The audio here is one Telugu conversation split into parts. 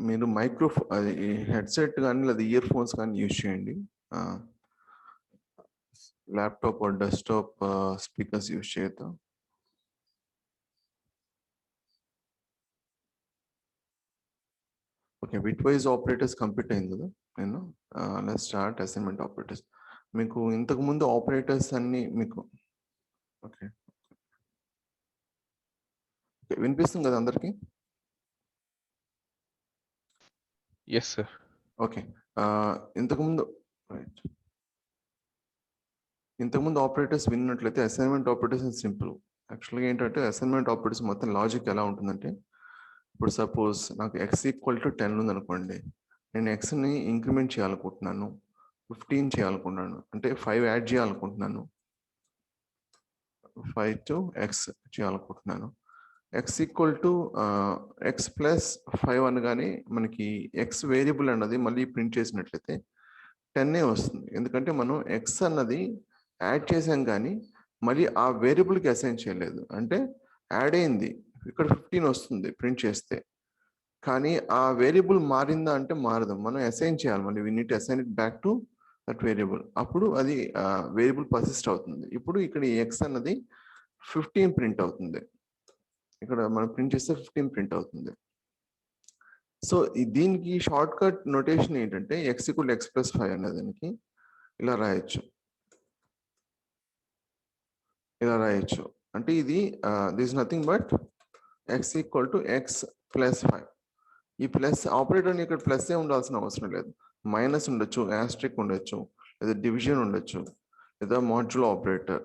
మీరు అది హెడ్సెట్ కానీ లేదా ఇయర్ ఫోన్స్ కానీ యూజ్ చేయండి. ల్యాప్టాప్ డెస్క్టాప్ స్పీకర్స్ యూజ్ చేయొద్దు. Okay, bit wise operators complete అయింది కదా. నేను లెట్స్ స్టార్ట్ అసైన్మెంట్ ఆపరేటర్స్. మీకు ఇంతకు ముందు ఆపరేటర్స్ అన్ని మీకు ఓకే వినిపిస్తుంది కదా అందరికి? Yes sir. ఓకే, ఇంతకుముందు ఆపరేటర్స్ విన్నట్లయితే అసైన్మెంట్ ఆపరేటర్స్ సింపుల్. యాక్చువల్గా ఏంటంటే అసైన్మెంట్ ఆపరేటర్స్ మొత్తం లాజిక్ ఎలా ఉంటుందంటే, ఇప్పుడు సపోజ్ నాకు x = 10 ఉందనుకోండి, నేను ఎక్స్ని ఇంక్రిమెంట్ చేయాలనుకుంటున్నాను, 15 చేయాలనుకుంటున్నాను, అంటే 5 యాడ్ చేయాలనుకుంటున్నాను, 5 to x చేయాలనుకుంటున్నాను. x = x + 5 అనగానే మనకి x వేరియబుల్ అన్నది మళ్ళీ ప్రింట్ చేసినట్లయితే 10 వస్తుంది. ఎందుకంటే మనం x అన్నది యాడ్ చేసాం కానీ మళ్ళీ ఆ వేరియబుల్కి అసైన్ చేయలేదు. అంటే యాడ్ అయింది, ఇక్కడ 15 వస్తుంది ప్రింట్ చేస్తే, కానీ ఆ వేరియబుల్ మారిందా అంటే మారదు. మనం అసైన్ చేయాలి, మళ్ళీ we need to assign it back to that variable. అప్పుడు అది వేరియబుల్ పర్సిస్ట్ అవుతుంది. ఇప్పుడు ఇక్కడ ఎక్స్ అన్నది 15 ప్రింట్ అవుతుంది. ఇక్కడ మనం ప్రింట్ చేస్తే 15 ప్రింట్ అవుతుంది. సో దీనికి షార్ట్ కట్ నోటేషన్ ఏంటంటే x = x + 5 అన్నదానికి ఇలా రాయొచ్చు. అంటే ఇది this nothing but x = x + 5. ఈ ప్లస్ ఆపరేటర్ని ఇక్కడ ప్లస్ ఏ ఉండాల్సిన అవసరం లేదు. మైనస్ ఉండొచ్చు, యాస్ట్రిక్ ఉండొచ్చు, లేదా డివిజన్ ఉండొచ్చు, లేదా మాడ్యులో ఆపరేటర్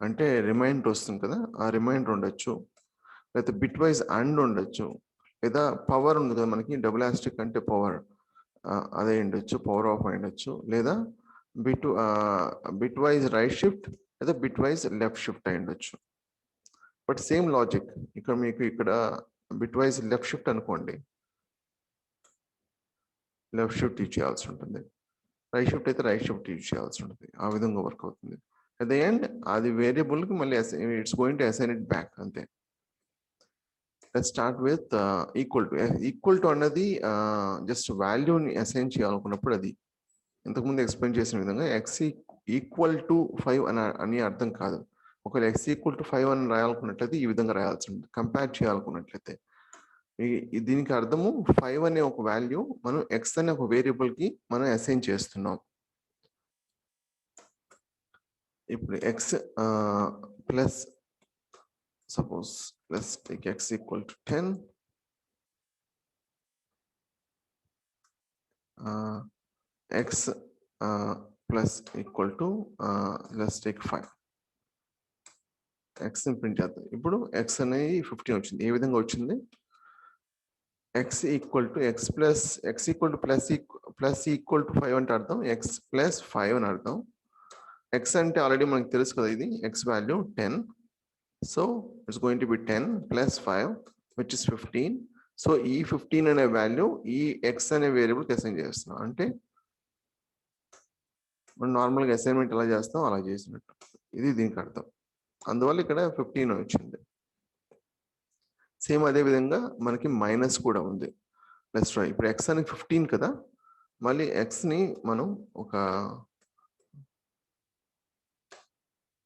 అంటే రిమైండర్ వస్తుంది కదా, ఆ రిమైండర్ ఉండొచ్చు, లేదా బిట్ వైజ్ అండ్ ఉండొచ్చు, లేదా పవర్ ఉంది కదా మనకి, డబుల్ యాస్ట్రిక్ అంటే పవర్, అదే ఉండొచ్చు, పవర్ ఆఫ్ ఉండొచ్చు, లేదా బిట్ వైజ్ రైట్ షిఫ్ట్ లేదా బిట్ వైజ్ లెఫ్ట్ షిఫ్ట్ అయి ఉండొచ్చు. బట్ సేమ్ లాజిక్ ఇక్కడ మీకు ఇక్కడ బిట్ వైజ్ లెఫ్ట్ షిఫ్ట్ అనుకోండి, లెఫ్ట్ షిఫ్ట్ యూజ్ చేయాల్సి ఉంటుంది, రైట్ షిఫ్ట్ అయితే రైట్ షిఫ్ట్ యూజ్ చేయాల్సి ఉంటుంది. ఆ విధంగా వర్క్ అవుతుంది. అట్ ద ఎండ్ అది వేరియబుల్కి మళ్ళీ it's going to assign it back, అంతే. Let's start with equal to అన్నది జస్ట్ వాల్యూని అసైన్ చేయాలనుకున్నప్పుడు అది ఇంతకుముందు ఎక్స్ప్లెయిన్ చేసిన విధంగా x = 5 అని అర్థం కాదు. ఒకవేళ x = 5 అని రాయాలనుకున్నట్లయితే ఈ విధంగా రాయాల్సి ఉంటుంది. కంపేర్ చేయాలనుకున్నట్లయితే దీనికి అర్థము 5 అనే ఒక వాల్యూ మనం x అనే ఒక వేరియబుల్కి మనం అసైన్ చేస్తున్నాం. ఇప్పుడు x plus suppose let's take x = 10, x plus equal to let's take 5. x ని ప్రింట్ చేద్దాం. ఇప్పుడు x అనేది 15 వచ్చింది. ఏ విధంగా వచ్చింది? x = 5 అంటే అర్థం x + 5 అని అర్థం. x అంటే ఆల్రెడీ మనకు తెలుసు కదా, ఇది x value 10. So it's going to be 10 + 5 which is 15. So ఈ 15 అనే వాల్యూ ఈ x అనే వేరియబుల్కి అసైన్ చేస్తున్నాం. అంటే మనం నార్మల్గా అసైన్మెంట్ ఎలా చేస్తాం అలా చేసినట్టు, ఇది దీనికి అర్థం. అందువల్ల ఇక్కడ 15 వచ్చింది. సేమ్ అదే విధంగా మనకి మైనస్ కూడా ఉంది. Let's try. ఇప్పుడు x అనేది 15 కదా, మళ్ళీ xని మనం ఒక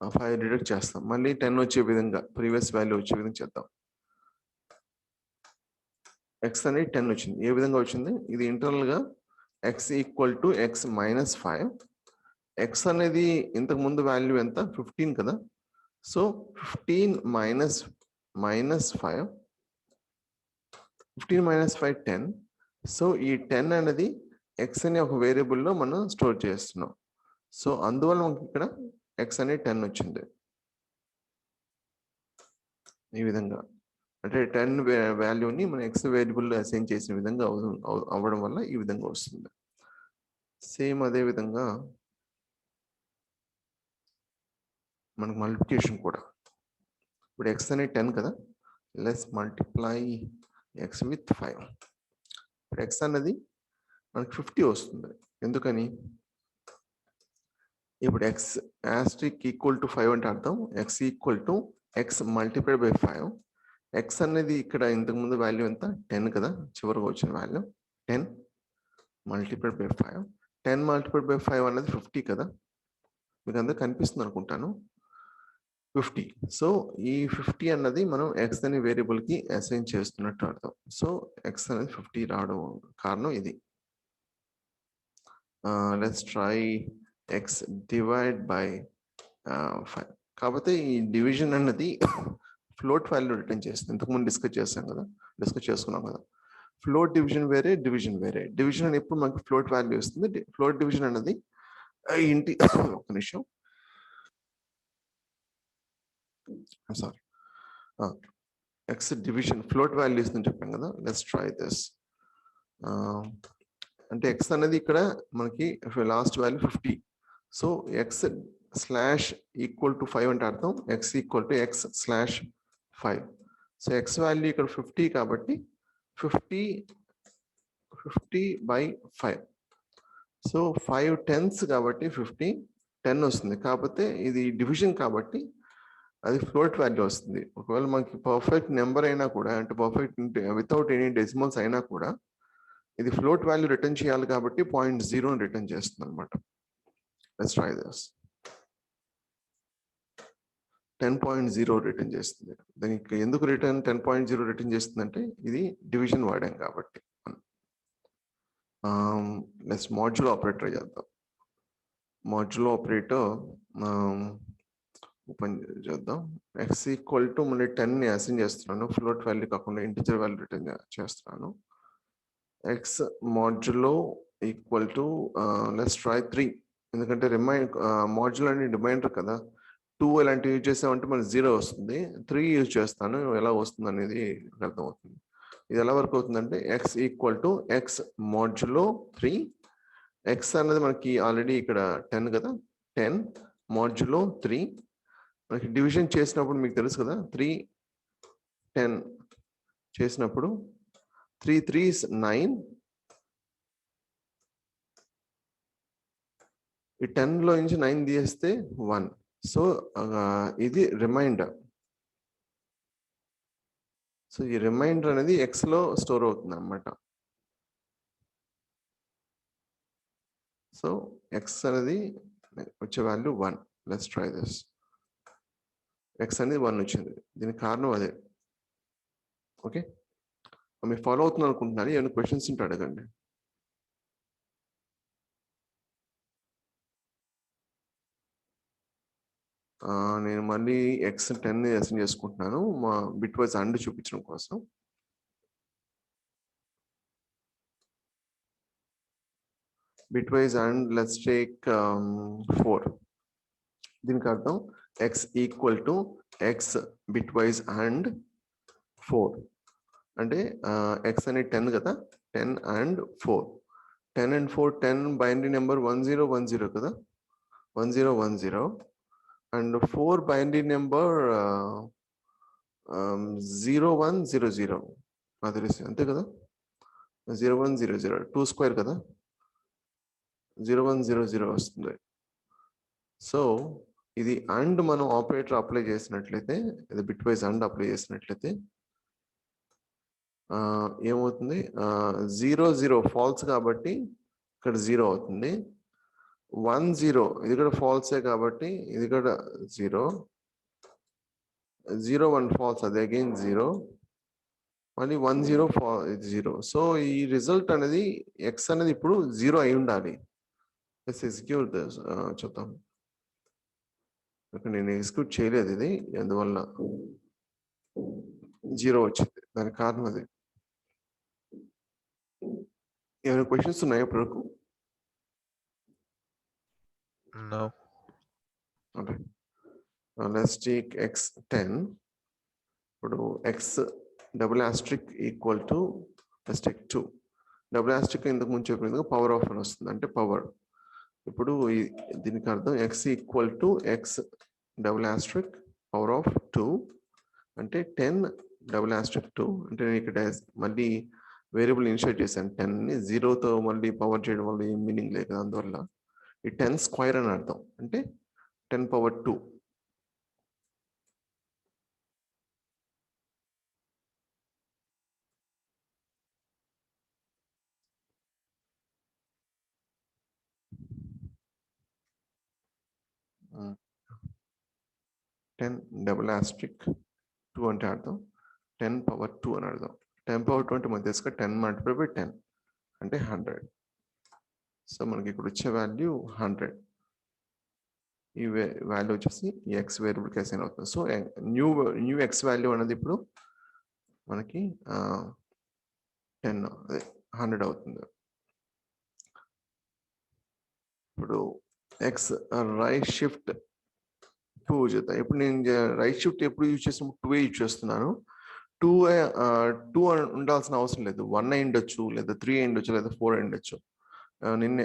5 డిడక్ట్ చేస్తాం, మళ్ళీ 10 వచ్చే విధంగా ప్రీవియస్ వాల్యూ వచ్చే విధంగా చేద్దాం. x అనేది 10 వచ్చింది. ఏ విధంగా వచ్చింది? ఇది ఇంటర్నల్గా x = x - 5. x అనేది ఇంతకు ముందు వాల్యూ ఎంత? 15 కదా. సో 15 - -5, 15 - 5 10. సో ఈ 10 అనేది x అనే ఒక వేరియబుల్లో మనం స్టోర్ చేస్తున్నాం. సో అందువల్ల మనకి ఇక్కడ x అనేది 10 వచ్చింది. ఈ విధంగా అంటే 10 వాల్యూని మనం x వేరియబుల్లో అసైన్ చేసిన విధంగా అవ్వడం వల్ల ఈ విధంగా వస్తుంది. సేమ్ అదే విధంగా మనకు మల్టిప్లికేషన్ కూడా. ఇప్పుడు x అనేది 10 కదా, లెట్స్ మల్టిప్లై x విత్ 5. ఇప్పుడు x అన్నది మనకు 50 వస్తుంది. ఎందుకని? ఇప్పుడు x = 5 అంటే అర్థం x = x × 5. ఎక్స్ అనేది ఇక్కడ ఇంతకుముందు వాల్యూ ఎంత 10 కదా, చివరికి వచ్చిన value 10 multiplied by 5. 10 multiplied by 5 అనేది 50 కదా, మీకు అందరికి కనిపిస్తుంది అనుకుంటాను. 50. సో ఈ 50 అన్నది మనం ఎక్స్ అనే వేరియబుల్ కి అసైన్ చేస్తున్నట్టు అర్థం. సో ఎక్స్ అనేది 50 రావడం కారణం ఇది. Let's try X divide by 5. కాకపోతే ఈ డివిజన్ అన్నది ఫ్లోట్ వాల్యూ రిటర్న్ చేస్తుంది. ఇంతకుముందు డిస్కస్ చేసుకున్నాం కదా. ఫ్లోట్ డివిజన్ వేరే, డివిజన్ వేరే. డివిజన్ అని ఎప్పుడు మనకి ఫ్లోట్ వాల్యూ ఇస్తుంది. ఫ్లోట్ డివిజన్ అన్నది ఇంటి ఒక నిమిషం, sorry, X division float value ఇస్తుందని చెప్పాం కదా. Let's try this. అంటే ఎక్స్ అనేది ఇక్కడ మనకి last value 50. So X slash equal to 5 అంటే అర్థం X equal to X slash 5. So X value ఇక్కడ 50 కాబట్టి 50 బై 5. సో 5 10s కాబట్టి 50 10 వస్తుంది. కాకపోతే ఇది డివిజన్ కాబట్టి అది ఫ్లోట్ వాల్యూ వస్తుంది. ఒకవేళ మనకి పర్ఫెక్ట్ నెంబర్ అయినా కూడా, అంటే పర్ఫెక్ట్ వితౌట్ ఎనీ డెసిమల్స్ అయినా కూడా ఇది ఫ్లోట్ వాల్యూ రిటర్న్ చేయాలి కాబట్టి 0.0 రిటర్న్ చేస్తుంది అనమాట. Let's try this. 10.0 రిటర్న్ చేస్తుంది. దానికి ఎందుకు 10.0 రిటర్న్ చేస్తుందంటే ఇది డివిజన్ వాడాం కాబట్టి. లెట్స్ మాడ్యులో ఆపరేటర్ చేద్దాం. మాడ్యులో ఆపరేటర్ ఓపెన్ చేద్దాం. ఎక్స్ ఈక్వల్ టు మళ్ళీ 10ని అసైన్ చేస్తున్నాను, ఫ్లోట్ వాల్యూ కాకుండా ఇంటిజర్ వాల్యూ రిటర్న్ చేస్తున్నాను. X modulo equal to let's try 3. ఎందుకంటే మాడ్యులో అని రిమైండర్ కదా. 2 ఇలాంటివి యూజ్ చేసామంటే మనకి 0 వస్తుంది. 3 యూజ్ చేస్తాను, ఎలా వస్తుంది అనేది అర్థమవుతుంది. ఇది ఎలా వర్క్ అవుతుందంటే X equal to X modulo 3. X అన్నది మనకి ఆల్రెడీ ఇక్కడ 10 కదా, 10 మాడ్యులో 3. మనకి డివిజన్ చేసినప్పుడు మీకు తెలుసు కదా, 3 10 చేసినప్పుడు 3 3s 9. ఈ 10లో నుంచి 9 తీస్తే 1. సో ఇది రిమైండర్. సో ఈ రిమైండర్ అనేది ఎక్స్ లో స్టోర్ అవుతుంది అన్నమాట. సో ఎక్స్ అనేది వచ్చే value 1. Let's try this. X అనేది 1 వచ్చింది. దీనికి కారణం అదే. ఓకే, మీరు ఫాలో అవుతున్నారు అనుకుంటున్నాను. ఏమైనా క్వశ్చన్స్ ఉంటే అడగండి. నేను మళ్ళీ ఎక్స్ 10ని అసైన్ చేసుకుంటున్నాను మా బిట్ వైజ్ అండ్ చూపించడం కోసం. Bit wise and let's take 4. దీనికి అర్థం X equal to X bit wise and 4. అంటే ఎక్స్ అనేది 10 కదా, 10 and 4. 10 and 4 10 బైనరీ నెంబర్ 1010 కదా, 1010. And 4 binary number 0100. నాకు తెలిసి అంతే కదా, 0100. 2 స్క్వేర్ కదా, 0100 వస్తుంది. సో ఇది అండ్ మనం ఆపరేటర్ అప్లై చేసినట్లయితే, ఇది బిట్ వైజ్ అండ్ అప్లై చేసినట్లయితే ఏమవుతుంది, 00 ఫాల్స్ కాబట్టి ఇక్కడ 0 అవుతుంది. 10 ఇది కూడా ఫాల్సే కాబట్టి ఇది కూడా 0. 01 ఫాల్స్, అది అగైన్ 0. మళ్ళీ 10 ఇది 0. సో ఈ రిజల్ట్ అనేది ఎక్స్ అనేది ఇప్పుడు 0 అయి ఉండాలి. ఎగ్జిక్యూట్ చూద్దాం. నేను ఎగ్జిక్యూట్ చేయలేదు ఇది, అందువల్ల 0 వచ్చింది. దానికి కారణం అది. ఏమైనా క్వశ్చన్స్ ఉన్నాయా ఇప్పటివరకు? No. Okay. Let's take x10. ఇప్పుడు x double Austric equal to let's take 2. Double Austric ఇంతకు ముందు చెప్పినందుకు పవర్ ఆఫ్ అని వస్తుంది, అంటే పవర్. ఇప్పుడు దీనికి అర్థం x equal to x double Austric power of 2 అంటే 10 డబుల్ ఆస్ట్రిక్ 2. అంటే నేను ఇక్కడ మళ్ళీ వేరియబుల్ ఇన్షర్ట్ చేశాను 10ని. 0తో మళ్ళీ పవర్ చేయడం వల్ల ఏం మీనింగ్ లేదు, అందువల్ల ఈ 10 స్క్వేర్ అని అర్థం, అంటే 10 power 2. 10 డబుల్ ఆస్ట్రిక్ 2 అంటే అర్థం 10 పవర్ 2 అని అర్థం 10 పవర్ 2 అంటే మనకు తెలుసుగా 10 మల్టిప్లై బై 10 అంటే 100. సో మనకి ఇక్కడ వచ్చే వాల్యూ 100. ఈ వాల్యూ వచ్చేసి ఈ ఎక్స్ వేరియబుల్కి అసైన్ అవుతుంది. సో న్యూ ఎక్స్ వాల్యూ అనేది ఇప్పుడు మనకి 10 అదే 100 అవుతుంది. ఇప్పుడు ఎక్స్ రైట్ షిఫ్ట్ 2 చేద్దాం. ఇప్పుడు నేను రైట్ షిఫ్ట్ ఎప్పుడు యూజ్ చేసినప్పుడు 2 యూజ్ చేస్తున్నాను. 2 ఉండాల్సిన అవసరం లేదు. 1 అయి ఉండొచ్చు, లేదా 3 అయి ఉండొచ్చు, లేదా 4 అయి ఉండొచ్చు. నిన్న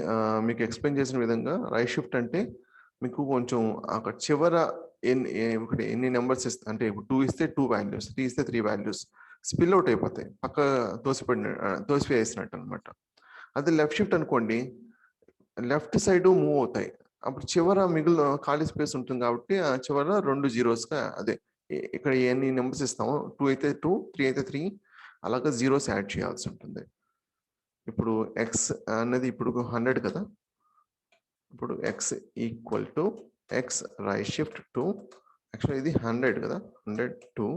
మీకు ఎక్స్ప్లెయిన్ చేసిన విధంగా రైట్ షిఫ్ట్ అంటే మీకు కొంచెం అక్కడ చివర ఎన్ని నెంబర్స్ ఇస్తే అంటే ఇప్పుడు 2 ఇస్తే 2 వాల్యూస్, 3 ఇస్తే 3 వాల్యూస్ స్పిల్ అవుట్ అయిపోతాయి, పక్క తోసివేసినట్టు అనమాట. అదే లెఫ్ట్ షిఫ్ట్ అనుకోండి, లెఫ్ట్ సైడ్ మూవ్ అవుతాయి. అప్పుడు చివర మిగిలిన ఖాళీ స్పేస్ ఉంటుంది కాబట్టి ఆ చివర 2 జీరోస్గా అదే ఇక్కడ ఎన్ని నెంబర్స్ ఇస్తామో 2 అయితే 2, 3 అయితే 3 అలాగా జీరోస్ యాడ్ చేయాల్సి ఉంటుంది. ఇప్పుడు ఎక్స్ అనేది ఇప్పుడు 100 కదా. ఇప్పుడు X equal to X right shift 2, actually ఇది 100 కదా, 100 2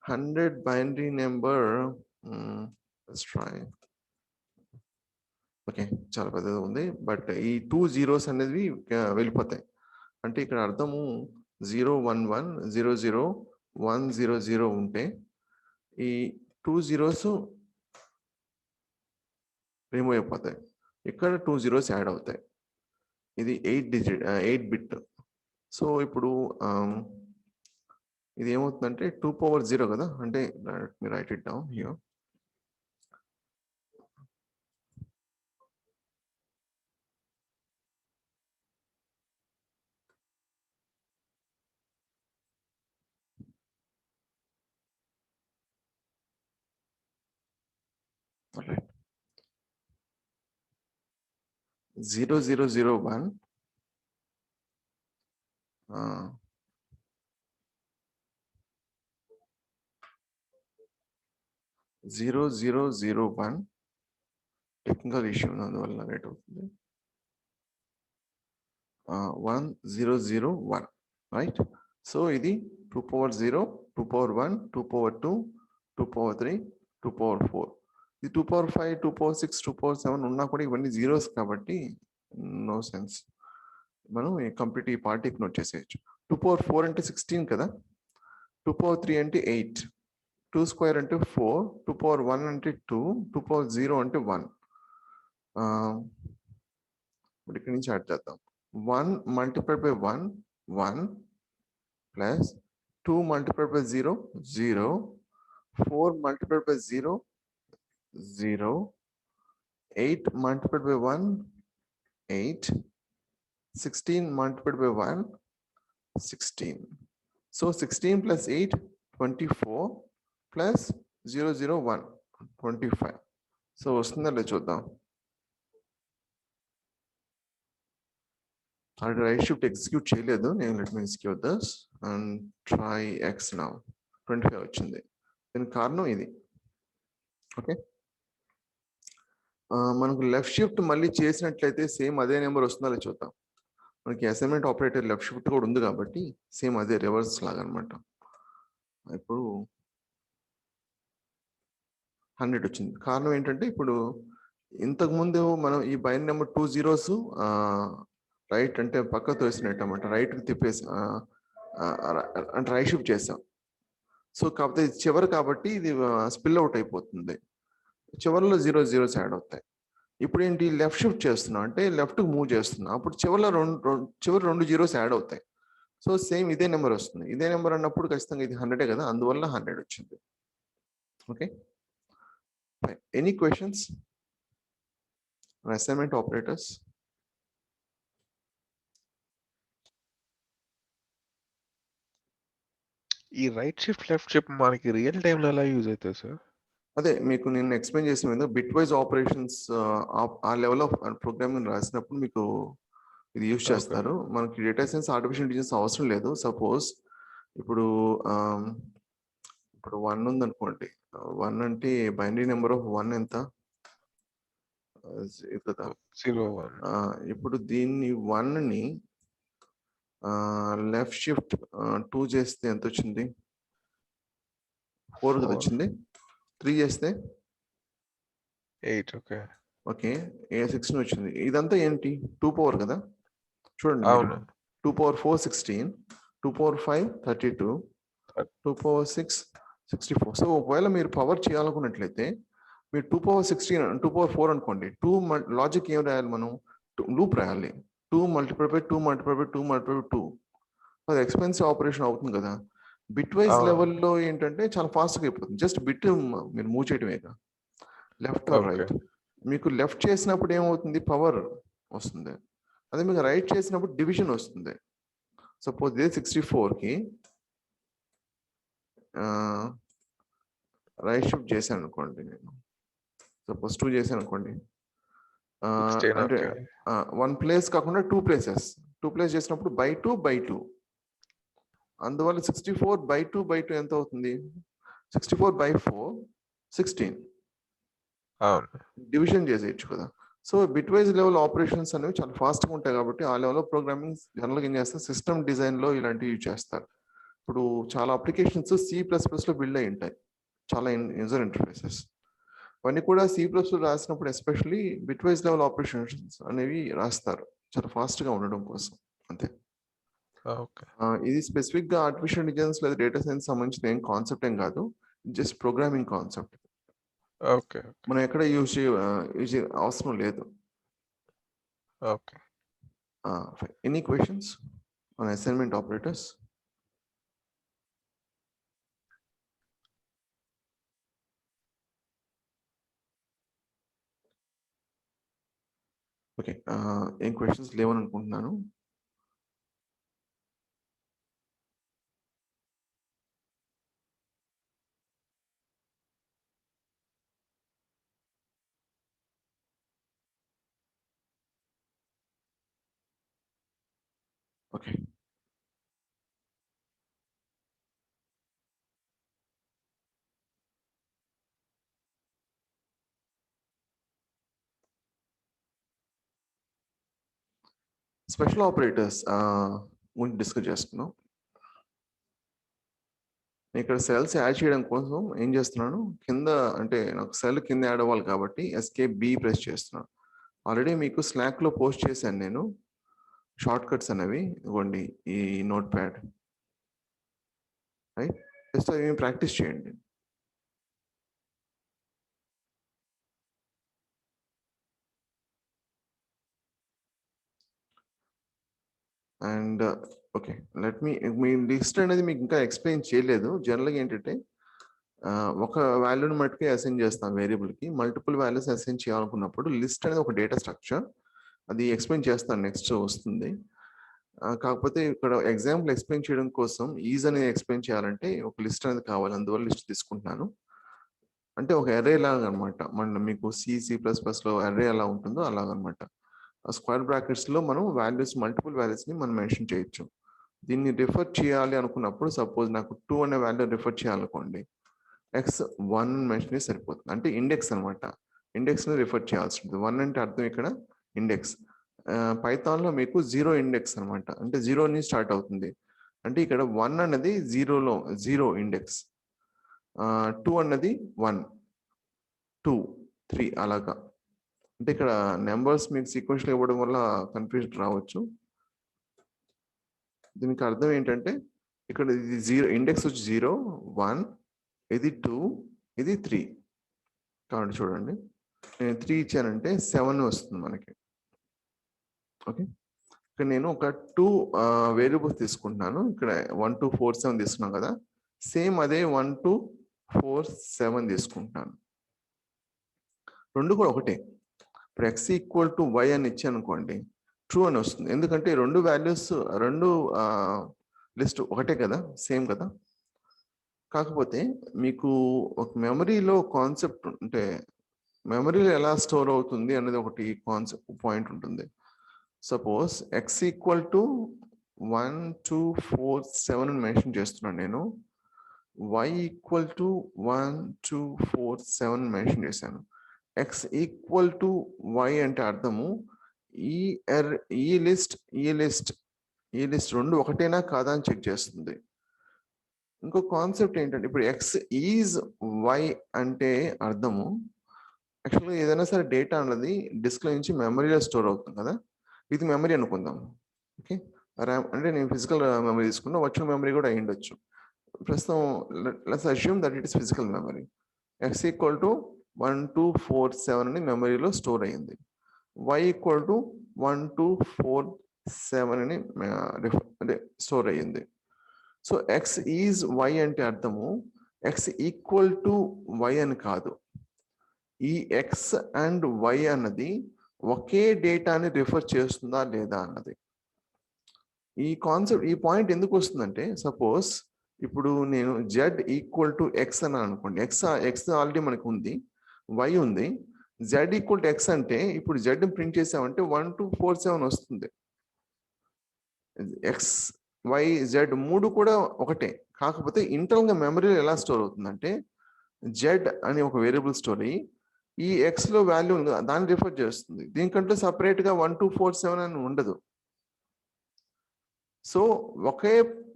100 బైనరీ నెంబర్ ట్రై. ఓకే, చాలా పెద్దది ఉంది, బట్ ఈ 2 జీరోస్ అనేది వెళ్ళిపోతాయి. అంటే ఇక్కడ అర్థము 011001000 ఉంటే ఈ 2 జీరోస్ రిమూవ్ అయిపోతాయి, ఇక్కడ 2 జీరోస్ యాడ్ అవుతాయి. ఇది 8 బిట్. సో ఇప్పుడు ఇది ఏమవుతుందంటే 2 పవర్ 0 కదా, అంటే మీరు right it down here. Alright. 0001 0001 technical issue అందువల్ల రేట్ అవుతుంది. 1001 రైట్. సో ఇది 2 power 0, 2 power 1, 2 power 2, 2 power 3, 2 power 4. ఇది 2 పవర్ 5, 2 పవర్ 6, 2 పవర్ 7 ఉన్నా కూడా ఇవన్నీ జీరోస్ కాబట్టి నో సెన్స్. మనం కంప్లీట్ ఈ పార్ట్ ఇగ్నోర్ చేసేయచ్చు. 2 పవర్ 4 అంటే 16 కదా, 2 పవర్ 3 అంటే 8, 2 స్క్వేర్ అంటే 4, 2 పవర్ 1 అంటే 2, 2 పవర్ 0 అంటే 1. ఇప్పుడు ఇక్కడి నుంచి యాడ్ చేద్దాం. 1 multiplied by 1, 1 plus 2 multiplied by 0, 0, 4 multiplied by 0, 0, 8 multiplied by 1, 8, 16 multiplied by 1, 16. So 16 plus 8, 24 plus 0, 0, 1, 25. So వస్తుందా లేదా చూద్దాం. రైట్ షిఫ్ట్ ఎగ్జిక్యూట్ చేయలేదు నేను. Let me execute this and try X now. 25 వచ్చింది. దీనికి కారణం ఇది. ఓకే, మనకు లెఫ్ట్ షిఫ్ట్ మళ్ళీ చేసినట్లయితే సేమ్ అదే నెంబర్ వస్తుందా లేదా చూద్దాం. మనకి అసైన్మెంట్ ఆపరేటర్ లెఫ్ట్ షిఫ్ట్ కూడా ఉంది కాబట్టి సేమ్ అదే రివర్స్ లాగా అనమాట. ఇప్పుడు 100 వచ్చింది. కారణం ఏంటంటే ఇప్పుడు ఇంతకుముందు మనం ఈ బైనరీ నెంబర్ 2 జీరోస్ రైట్ అంటే పక్కకు తోసినట్టు అనమాట, రైట్కి తిప్పేసి అంటే రైట్ షిఫ్ట్ చేసాం. సో కాకపోతే ఇది చివరి కాబట్టి ఇది స్పిల్ అవుట్ అయిపోతుంది, చివరిలో 0 జీరోస్ యాడ్ అవుతాయి. ఇప్పుడు ఏంటి లెఫ్ట్ షిఫ్ట్ చేస్తున్నాం అంటే లెఫ్ట్కి మూవ్ చేస్తున్నాం, అప్పుడు చివరిలో చివరి 2 జీరోస్ యాడ్ అవుతాయి. సో సేమ్ ఇదే నెంబర్ వస్తుంది. ఇదే నెంబర్ అన్నప్పుడు ఖచ్చితంగా ఇది 100 కదా, అందువల్ల 100 వచ్చింది. Okay, any questions assignment operators? ఈ రైట్ షిఫ్ట్ లెఫ్ట్ షిఫ్ట్ మనకి రియల్ టైంలో ఎలా యూజ్ అవుతుంది సార్? అదే మీకు నేను ఎక్స్ప్లెయిన్ చేసిన విధంగా బిట్ వైజ్ ఆపరేషన్స్ ఆ లెవెల్ ఆఫ్ ప్రోగ్రామింగ్ రాసినప్పుడు మీకు ఇది యూజ్ చేస్తారు. మనకి డేటా సైన్స్ ఆర్టిఫిషియల్ ఇంటెలిజెన్స్ అవసరం లేదు. సపోజ్ ఇప్పుడు 1 ఉందనుకోండి, 1 అంటే బైనరీ నెంబర్ ఆఫ్ 1 ఎంత? 0, 1. ఇప్పుడు దీన్ని 1ని లెఫ్ట్ షిఫ్ట్ 2 చేస్తే ఎంత వచ్చింది? 4 కదా 4. వచ్చింది. 3 చేస్తే 8. ఓకే. ఓకే. 16 వచ్చింది. ఇదంతా ఏంటి? 2 పవర్ కదా. చూడండి మీరు. అవును. 2 పవర్ 4 16, 2 పవర్ 5 32, 2 పవర్ 6 64. సో ఒకవేళ మీరు పవర్ చేయాలనుకున్నట్లయితే మీరు 2 పవర్ 16 2 పవర్ 4 అనుకోండి. 2 లాజిక్ ఏం రాయాలి మనం? లూప్ రాయాలి. 2 multiply by 2 multiply by 2 multiply by 2. అది ఎక్స్పెన్సివ్ ఆపరేషన్ అవుతుంది కదా. బిట్ వైజ్ అవును. లెవెల్లో ఏంటంటే చాలా ఫాస్ట్గా అయిపోతుంది. జస్ట్ బిట్ మీరు మూవ్ చేయడమేగా, లెఫ్ట్ ఆర్ ఓకే. రైట్. మీకు లెఫ్ట్ చేసినప్పుడు ఏమవుతుంది? పవర్ వస్తుంది. అదే మీకు రైట్ చేసినప్పుడు డివిజన్ వస్తుంది. సపోజ్ ఇదే 64కి రైట్ షిఫ్ట్ చేశాను అనుకోండి, నేను సపోజ్ 2 చేశాను అనుకోండి. 16. అంటే ఓకే. 1 ప్లేస్ కాకుండా 2 ప్లేసెస్. 2 ప్లేస్ చేసినప్పుడు బై 2 బై 2. అందువల్ల 64 బై 2 బై 2 ఎంత అవుతుంది? 64 బై 4 16. అవును. డివిజన్ చేసేయచ్చు కదా. So bit wise level operations అనేవి చాలా ఫాస్ట్గా ఉంటాయి కాబట్టి ఆ లెవెల్లో ప్రోగ్రామింగ్ జనరల్గా ఏం చేస్తారు? సిస్టమ్ డిజైన్లో ఇలాంటివి యూజ్ చేస్తారు. ఇప్పుడు చాలా అప్లికేషన్స్ C++లో బిల్డ్ అయి ఉంటాయి, చాలా యూజర్ ఇంటర్ఫేసెస్. అవన్నీ కూడా C++ రాసినప్పుడు especially bit wise level operations అనేవి రాస్తారు చాలా ఫాస్ట్గా ఉండడం కోసం, అంతే. ఓకే. ఇది స్పెసిఫిక్గా ఆర్టిఫిషియల్ ఇంటెలిజెన్స్ లేదా డేటా సైన్స్ సంబంధించిన ఏం కాన్సెప్ట్ ఏం కాదు, జస్ట్ ప్రోగ్రామింగ్ కాన్సెప్ట్. ఓకే. మనం ఎక్కడ యూజ్ అవసరం లేదు. Okay. Any questions on assignment operators? Okay. ఏం క్వశ్చన్స్ లేవని అనుకుంటున్నాను. ఓకే. స్పెషల్ ఆపరేటర్స్ గురించి డిస్కస్ చేస్తున్నాం. ఇక్కడ సెల్స్ యాడ్ చేయడం కోసం ఏం చేస్తున్నాను, కింద అంటే నాకు సెల్ కింద యాడ్ అవ్వాలి కాబట్టి ఎస్కేప్ బి ప్రెస్ చేస్తున్నాను. ఆల్రెడీ మీకు స్లాక్లో పోస్ట్ చేశాను నేను షార్ట్ కట్స్ అనేవి. ఇవ్వండి ఈ నోట్ ప్యాడ్, రైట్. జస్ట్ అవి ప్రాక్టీస్ చేయండి. And okay, let me list అనేది మీకు ఇంకా ఎక్స్ప్లెయిన్ చేయలేదు. జనరల్గా ఏంటంటే ఒక వాల్యూని మట్టుకే అసైన్ చేస్తాం వేరియబుల్కి. మల్టిపుల్ వాల్యూస్ అసైన్ చేయాలనుకున్నప్పుడు లిస్ట్ అనేది ఒక డేటా స్ట్రక్చర్, అది ఎక్స్ప్లెయిన్ చేస్తాను, నెక్స్ట్ వస్తుంది. కాకపోతే ఇక్కడ ఎగ్జాంపుల్ ఎక్స్ప్లెయిన్ చేయడం కోసం ఈజ్ అనేది ఎక్స్ప్లెయిన్ చేయాలంటే ఒక లిస్ట్ అనేది కావాలి, అందువల్ల లిస్ట్ తీసుకుంటున్నాను. అంటే ఒక అర్రే లాగా అనమాట. మన మీకు C++లో అర్రే ఎలా ఉంటుందో అలాగనమాట. స్క్వేర్ బ్రాకెట్స్లో మనం వాల్యూస్, మల్టిపుల్ వాల్యూస్ని మనం మెన్షన్ చేయొచ్చు. దీన్ని రిఫర్ చేయాలి అనుకున్నప్పుడు సపోజ్ నాకు 2 అనే వాల్యూ రిఫర్ చేయాలనుకోండి, x1 మెన్షన్ సరిపోతుంది. అంటే ఇండెక్స్ అనమాట. ఇండెక్స్ని రిఫర్ చేయాల్సి ఉంటుంది. 1 అంటే అర్థం ఇక్కడ ఇండెక్స్. పైథాన్లో మీకు 0 ఇండెక్స్ అనమాట, అంటే 0 నుంచి స్టార్ట్ అవుతుంది. అంటే ఇక్కడ 1 అన్నది 0 ఇండెక్స్, 2 అన్నది 1, 2, 3 అలాగా. అంటే ఇక్కడ నెంబర్స్ మీకు సీక్వెన్షియల్ ఇవ్వడం వల్ల కన్ఫ్యూజన్ రావచ్చు. దీనికి అర్థం ఏంటంటే ఇక్కడ ఇది 0 ఇండెక్స్ వచ్చి 0, 1, ఇది 2, ఇది 3. కాబట్టి చూడండి, నేను 3 ఇచ్చానంటే 7 వస్తుంది మనకి. ఓకే, ఇక్కడ నేను ఒక 2 వేరియబుల్స్ తీసుకుంటున్నాను. ఇక్కడ 1, 2, 4, 7 తీసుకున్నాం కదా, సేమ్ అదే 1, 2, 4, 7 తీసుకుంటున్నాను. రెండు కూడా ఒకటే. ఇప్పుడు x = y అని ఇచ్చాను అనుకోండి, ట్రూ అని వస్తుంది. ఎందుకంటే రెండు వాల్యూస్, రెండు లిస్ట్ ఒకటే కదా, సేమ్ కదా. కాకపోతే మీకు ఒక మెమరీలో కాన్సెప్ట్ అంటే మెమరీలో ఎలా స్టోర్ అవుతుంది అనేది ఒకటి కాన్సెప్ట్ పాయింట్ ఉంటుంది. సపోజ్ x = 1, 2, 4, 7 అని మెన్షన్ చేస్తున్నాను నేను. y = 1, 2, 4, 7 మెన్షన్ చేశాను. x = y అంటే అర్థము ఈ లిస్ట్ ఈ లిస్ట్ రెండు ఒకటేనా కాదా అని చెక్ చేస్తుంది. ఇంకో కాన్సెప్ట్ ఏంటంటే ఇప్పుడు ఎక్స్ ఈజ్ వై అంటే అర్థము యాక్చువల్గా ఏదైనా సరే డేటా అన్నది డిస్క్లో నుంచి మెమరీలో స్టోర్ అవుతుంది కదా, ఇది మెమరీ అనుకుందాం. ఓకే, ర్యామ్ అంటే నేను ఫిజికల్ మెమరీ తీసుకున్నా, వర్చువల్ మెమరీ కూడా అయి ఉండొచ్చు. ప్రస్తుతం let's assume that it is physical memory. X equal to 1247 అని మెమరీలో స్టోర్ అయ్యింది. y ఈక్వల్ టు 1247 అని అంటే స్టోర్ అయ్యింది. సో ఎక్స్ ఈజ్ వై అంటే అర్థము ఎక్స్ ఈక్వల్ టు వై అని కాదు. ఈ ఎక్స్ అండ్ వై అన్నది ఒకే డేటాని రిఫర్ చేస్తుందా లేదా అన్నది. ఈ కాన్సెప్ట్, ఈ పాయింట్ ఎందుకు వస్తుందంటే, సపోజ్ ఇప్పుడు నేను జెడ్ ఈక్వల్ టు ఎక్స్ అని అనుకోండి. ఎక్స్ ఆల్రెడీ మనకు ఉంది, వై ఉంది. జెడ్ ఈక్వల్ టు ఎక్స్ అంటే ఇప్పుడు జెడ్ ప్రింట్ చేసామంటే 1247 వస్తుంది. ఎక్స్ వై జెడ్ మూడు కూడా ఒకటే, కాకపోతే ఇంటర్నల్ గా మెమరీలో ఎలా స్టోర్ అవుతుందంటే జెడ్ అని ఒక వేరియబుల్ స్టోర్ అయ్యి ఈ ఎక్స్ లో వాల్యూ దాన్ని రిఫర్ చేస్తుంది. దీనికంటే సపరేట్ గా 1247 అని ఉండదు. సో ఒకే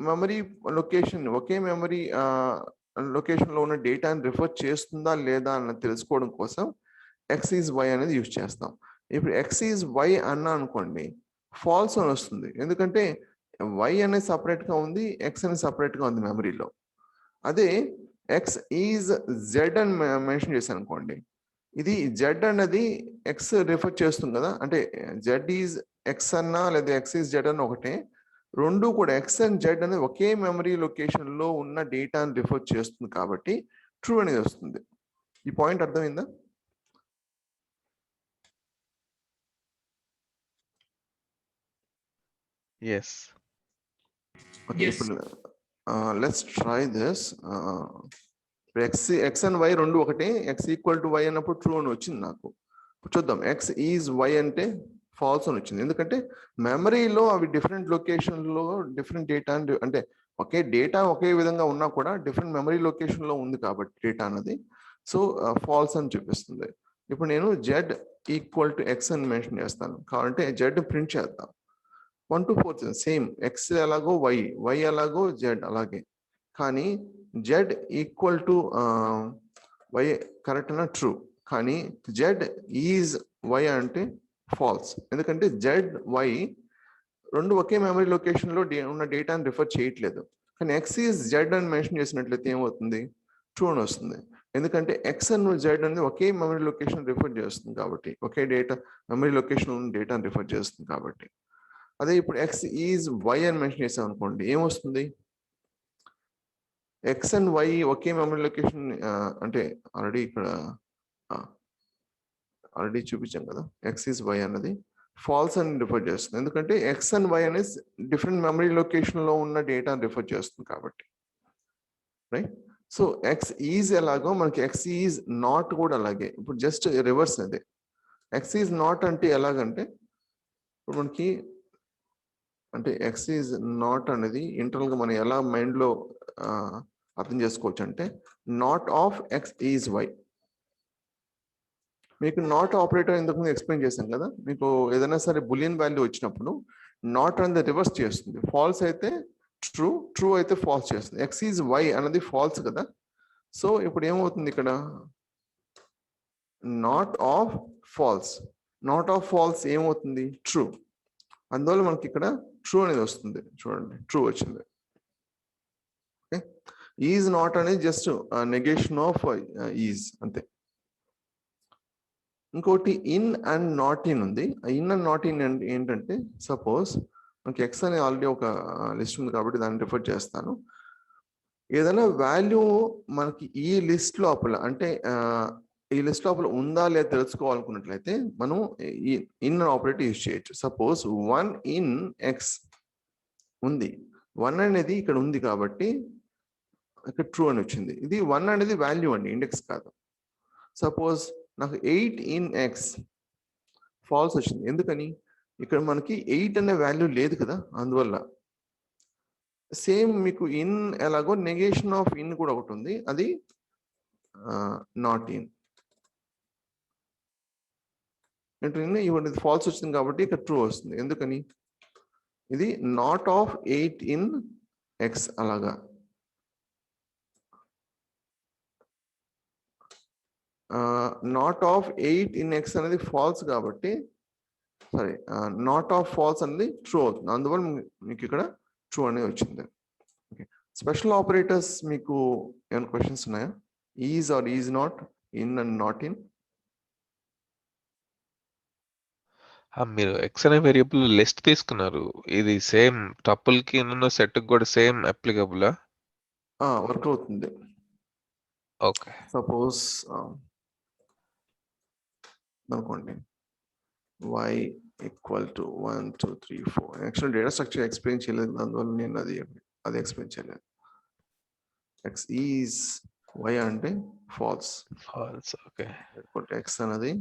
మెమరీ లొకేషన్, ఒకే మెమరీ లొకేషన్ లో ఉన్న డేటాని రిఫర్ చేస్తుందా లేదా అని తెలుసుకోవడం కోసం ఎక్స్ ఈజ్ వై అనేది యూజ్ చేస్తాం. ఇప్పుడు ఎక్స్ ఈజ్ వై అన్నా అనుకోండి, ఫాల్స్ అని వస్తుంది. ఎందుకంటే వై అనేది సపరేట్ గా ఉంది, ఎక్స్ అనేది సపరేట్ గా ఉంది మెమరీలో. అదే ఎక్స్ ఈజ్ జెడ్ అని మెన్షన్ చేశాను అనుకోండి, ఇది జెడ్ అన్నది ఎక్స్ రిఫర్ చేస్తుంది కదా, అంటే జెడ్ ఈజ్ ఎక్స్ అన్నా లేదా ఎక్స్ ఈజ్ జెడ్ అన్న ఒకటే, రెండు కూడా ఎక్స్ అండ్ జెడ్ అనేది ఒకే మెమరీ లొకేషన్ లో ఉన్న డేటాని రిఫర్ చేస్తుంది కాబట్టి ట్రూ అనేది వస్తుంది. ఈ పాయింట్ అర్థమైందా? Yes. ఓకే, ఇప్పుడు let's try this. X and y రెండు ఒకటే, ఎక్స్ ఈక్వల్ టు వై అన్నప్పుడు ట్రూ అని వచ్చింది నాకు. చూద్దాం, ఎక్స్ ఈజ్ వై అంటే ఫాల్స్ అని వచ్చింది. ఎందుకంటే మెమరీలో అవి డిఫరెంట్ లొకేషన్లో డిఫరెంట్ డేటా అంటే ఒకే డేటా ఒకే విధంగా ఉన్నా కూడా డిఫరెంట్ మెమరీ లొకేషన్లో ఉంది కాబట్టి డేటా అన్నది, సో ఫాల్స్ అని చూపిస్తుంది. ఇప్పుడు నేను జెడ్ ఈక్వల్ టు ఎక్స్ అని మెన్షన్ చేస్తాను, కావాలంటే జెడ్ ప్రింట్ చేద్దాం. 1247 సేమ్, ఎక్స్ ఎలాగో వై ఎలాగో జెడ్ అలాగే. కానీ z equal to y correct అన్న ట్రూ, కానీ జెడ్ ఈజ్ వై అంటే ఫాల్స్. ఎందుకంటే జెడ్ వై రెండు ఒకే మెమరీ లొకేషన్ లో ఉన్న డేటాని రిఫర్ చేయట్లేదు. కానీ ఎక్స్ ఈజ్ జెడ్ అని మెన్షన్ చేసినట్లయితే ఏమవుతుంది? ట్రూ అని వస్తుంది. ఎందుకంటే ఎక్స్ అండ్ జెడ్ అనేది ఒకే మెమరీ లొకేషన్ రిఫర్ చేస్తుంది కాబట్టి, ఒకే డేటా మెమరీ లొకేషన్ ఉన్న డేటాని రిఫర్ చేస్తుంది కాబట్టి. అదే ఇప్పుడు ఎక్స్ ఈజ్ వై అని మెన్షన్ చేసాం అనుకోండి, ఏమొస్తుంది? ఎక్స్ అండ్ వై ఒకే మెమరీ లొకేషన్, అంటే ఆల్రెడీ ఇక్కడ ఆల్రెడీ చూపించాం కదా, ఎక్స్ ఈజ్ వై అన్నది ఫాల్స్ అని రిఫర్ చేస్తుంది. ఎందుకంటే ఎక్స్ అండ్ వై అనేది డిఫరెంట్ మెమరీ లొకేషన్ లో ఉన్న డేటాని రిఫర్ చేస్తుంది కాబట్టి, రైట్? సో ఎక్స్ ఈజ్ ఎలాగో మనకి ఎక్స్ ఈజ్ నాట్ కూడా అలాగే. ఇప్పుడు జస్ట్ రివర్స్ అదే, ఎక్స్ ఈజ్ నాట్ అంటే ఎలాగంటే ఇప్పుడు మనకి అంటే ఎక్స్ ఈజ్ నాట్ అనేది ఇంటర్నల్ గా మనం ఎలా మైండ్ లో అర్థం చేసుకోవచ్చు అంటే, not of x is y. మీకు నాట్ ఆపరేటర్ ఇంతకుముందు ఎక్స్ప్లెయిన్ చేశాను కదా, మీకు ఏదైనా సరే బులియన్ వాల్యూ వచ్చినప్పుడు నాట్ అనేది రివర్స్ చేస్తుంది. ఫాల్స్ అయితే ట్రూ, ట్రూ అయితే ఫాల్స్ చేస్తుంది. ఎక్స్ ఈజ్ వై అన్నది ఫాల్స్ కదా, సో ఇప్పుడు ఏమవుతుంది ఇక్కడ? Not of falls, not of falls ఏమవుతుంది? ట్రూ. అందువల్ల మనకి ఇక్కడ ట్రూ అనేది వస్తుంది. చూడండి, ట్రూ వచ్చింది. ఓకే, ఈజ్ నాట్ అనేది జస్ట్ నెగేషన్ ఆఫ్ ఈజ్ అంతే. ఇంకోటి ఇన్ అండ్ నాట్ ఇన్ ఉంది. ఇన్ అండ్ నాట్ ఇన్ ఏంటంటే, సపోజ్ మనకి ఎక్స్ అనే ఆల్రెడీ ఒక లిస్ట్ ఉంది కాబట్టి దాన్ని రిఫర్ చేస్తాను. ఏదైనా వాల్యూ మనకి ఈ లిస్ట్ లోపల, అంటే ఈ లిస్ట్ లోపల ఉందా లేదా తెలుసుకోవాలనుకున్నట్లయితే మనం ఈ ఇన్ ఆపరేటర్ యూజ్ చేయొచ్చు. సపోజ్ 1 ఇన్ ఎక్స్ ఉంది, 1 అనేది ఇక్కడ ఉంది కాబట్టి ఇక్కడ ట్రూ అని వచ్చింది. ఇది 1 అనేది వాల్యూ అండి, ఇండెక్స్ కాదు. సపోజ్ నాకు 8 ఇన్ ఎక్స్ ఫాల్స్ వచ్చింది. ఎందుకని? ఇక్కడ మనకి 8 అనే వాల్యూ లేదు కదా, అందువల్ల. సేమ్ మీకు ఇన్ ఎలాగో నెగేషన్ ఆఫ్ ఇన్ కూడా ఒకటి ఉంది, అది నాట్ ఇన్. ఇవన్నీ ఫాల్స్ వచ్చింది కాబట్టి ఇక్కడ ట్రూ వస్తుంది. ఎందుకని? ఇది నాట్ ఆఫ్ 8 ఇన్ ఎక్స్ అలాగా. నాట్ ఆఫ్ 8 ఇన్ ఎక్స్ అనేది ఫాల్స్ కాబట్టి, సారీ, నాట్ ఆఫ్ ఫాల్స్ అనేది ట్రూ అవుతుంది. అందువల్ల మీకు ఇక్కడ ట్రూ అనేది వచ్చింది. ఓకే, స్పెషల్ ఆపరేటర్స్ మీకు ఏమైనా క్వశ్చన్స్ ఉన్నాయా? Is or is not, in and not in. మీరు ఎక్స్ అనే వేరియబుల్ లిస్ట్ తీసుకున్నారు. ఇది సేమ్ టపుల్ కి ఉన్న సెట్ కూడా సేమ్ అప్లికబుల్. వర్క్ అవుతుంది. ఓకే, సపోజ్ అనుకోండి y equal to 1 2 3 4. Actual data structure explain చేయలేదు, అందువల్ల నేను అది ఎక్స్ప్లెయిన్ చేయలేదు. ఎక్స్ ఈజ్ y అంటే ఫాల్స్, ఫాల్స్. ఓకే, ఇప్పుడు ఎక్స్ అన్నది,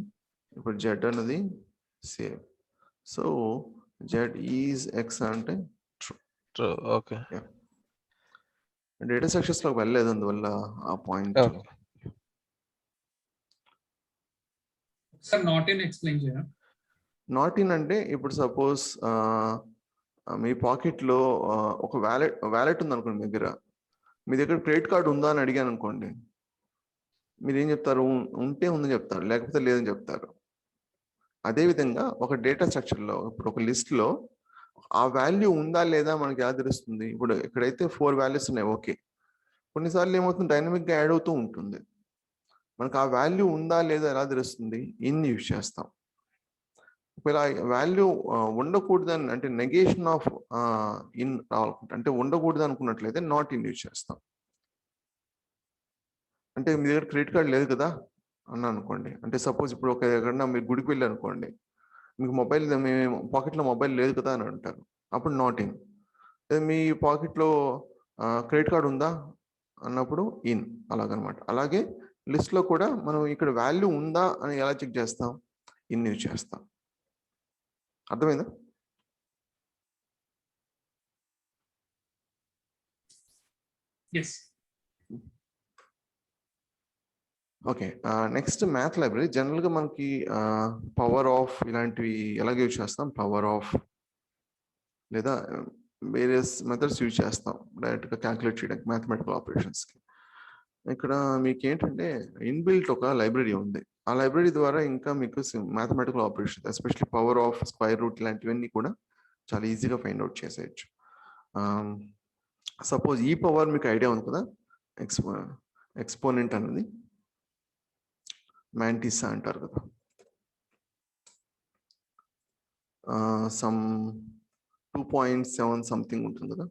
ఇప్పుడు జెడ్ అన్నది same. So z is x అంటే ట్రూ. ఓకే, డేటా స్ట్రక్చర్స్ లోకి వెళ్ళలేదు, అందువల్ల ఆ point. Sir not in explain చేయరా? నాట్ ఇన్ అంటే ఇప్పుడు సపోజ్ మీ పాకెట్లో ఒక వ్యాలెట్ ఉంది అనుకోండి, మీ దగ్గర క్రెడిట్ కార్డు ఉందా అని అడిగాను అనుకోండి, మీరు ఏం చెప్తారు? ఉంటే ఉందని చెప్తారు, లేకపోతే లేదని చెప్తారు. అదేవిధంగా ఒక డేటా స్ట్రక్చర్లో ఇప్పుడు ఒక లిస్ట్లో ఆ వాల్యూ ఉందా లేదా మనకి ఎలా తెలుస్తుంది? ఇప్పుడు ఇక్కడైతే 4 వాల్యూస్ ఉన్నాయి, ఓకే. కొన్నిసార్లు ఏమవుతుంది, డైనమిక్గా యాడ్ అవుతూ ఉంటుంది. మనకు ఆ వాల్యూ ఉందా లేదా ఎలా తెలుస్తుంది? ఇన్ యూజ్ చేస్తాం. ఒకవేళ వాల్యూ ఉండకూడదని, అంటే నెగేషన్ ఆఫ్ ఇన్ రావాలనుకుంటే, అంటే ఉండకూడదు అనుకున్నట్లయితే నాట్ ఇన్ యూజ్ చేస్తాం. అంటే మీ దగ్గర క్రెడిట్ కార్డు లేదు కదా అన్న అనుకోండి, అంటే సపోజ్ ఇప్పుడు ఒక ఎక్కడన్నా మీరు గుడికి వెళ్ళి అనుకోండి, మీకు మొబైల్, మీ పాకెట్లో మొబైల్ లేదు కదా అని అంటారు, అప్పుడు నాట్ ఇన్. మీ పాకెట్లో క్రెడిట్ కార్డు ఉందా అన్నప్పుడు ఇన్, అలాగనమాట. అలాగే లిస్ట్లో కూడా మనం ఇక్కడ వాల్యూ ఉందా అని ఎలా చెక్ చేస్తాం? ఇన్ యూజ్ చేస్తాం. అర్థమైందా? Yes. Okay, next math library. జనరల్గా మనకి పవర్ ఆఫ్ ఇలాంటివి ఎలాగ యూజ్ చేస్తాం? పవర్ ఆఫ్ లేదా వేరియస్ మెథడ్స్ యూజ్ చేస్తాం డైరెక్ట్గా క్యాల్కులేట్ చేయడానికి మ్యాథమెటికల్ ఆపరేషన్స్కి. ఇక్కడ మీకు ఏంటంటే ఇన్బిల్ట్ ఒక లైబ్రరీ ఉంది. ఆ లైబ్రరీ ద్వారా ఇంకా మీకు mathematical operation, especially power of, square root ఇలాంటివన్నీ కూడా చాలా ఈజీగా ఫైండ్ అవుట్ చేసేయచ్చు. సపోజ్ ఈ పవర్ మీకు ఐడియా ఉంది కదా, ఎక్స్పోనెంట్ అనేది మ్యాంటిసా అంటారు కదా. సమ్ 2.7 సంథింగ్ ఉంటుంది కదా,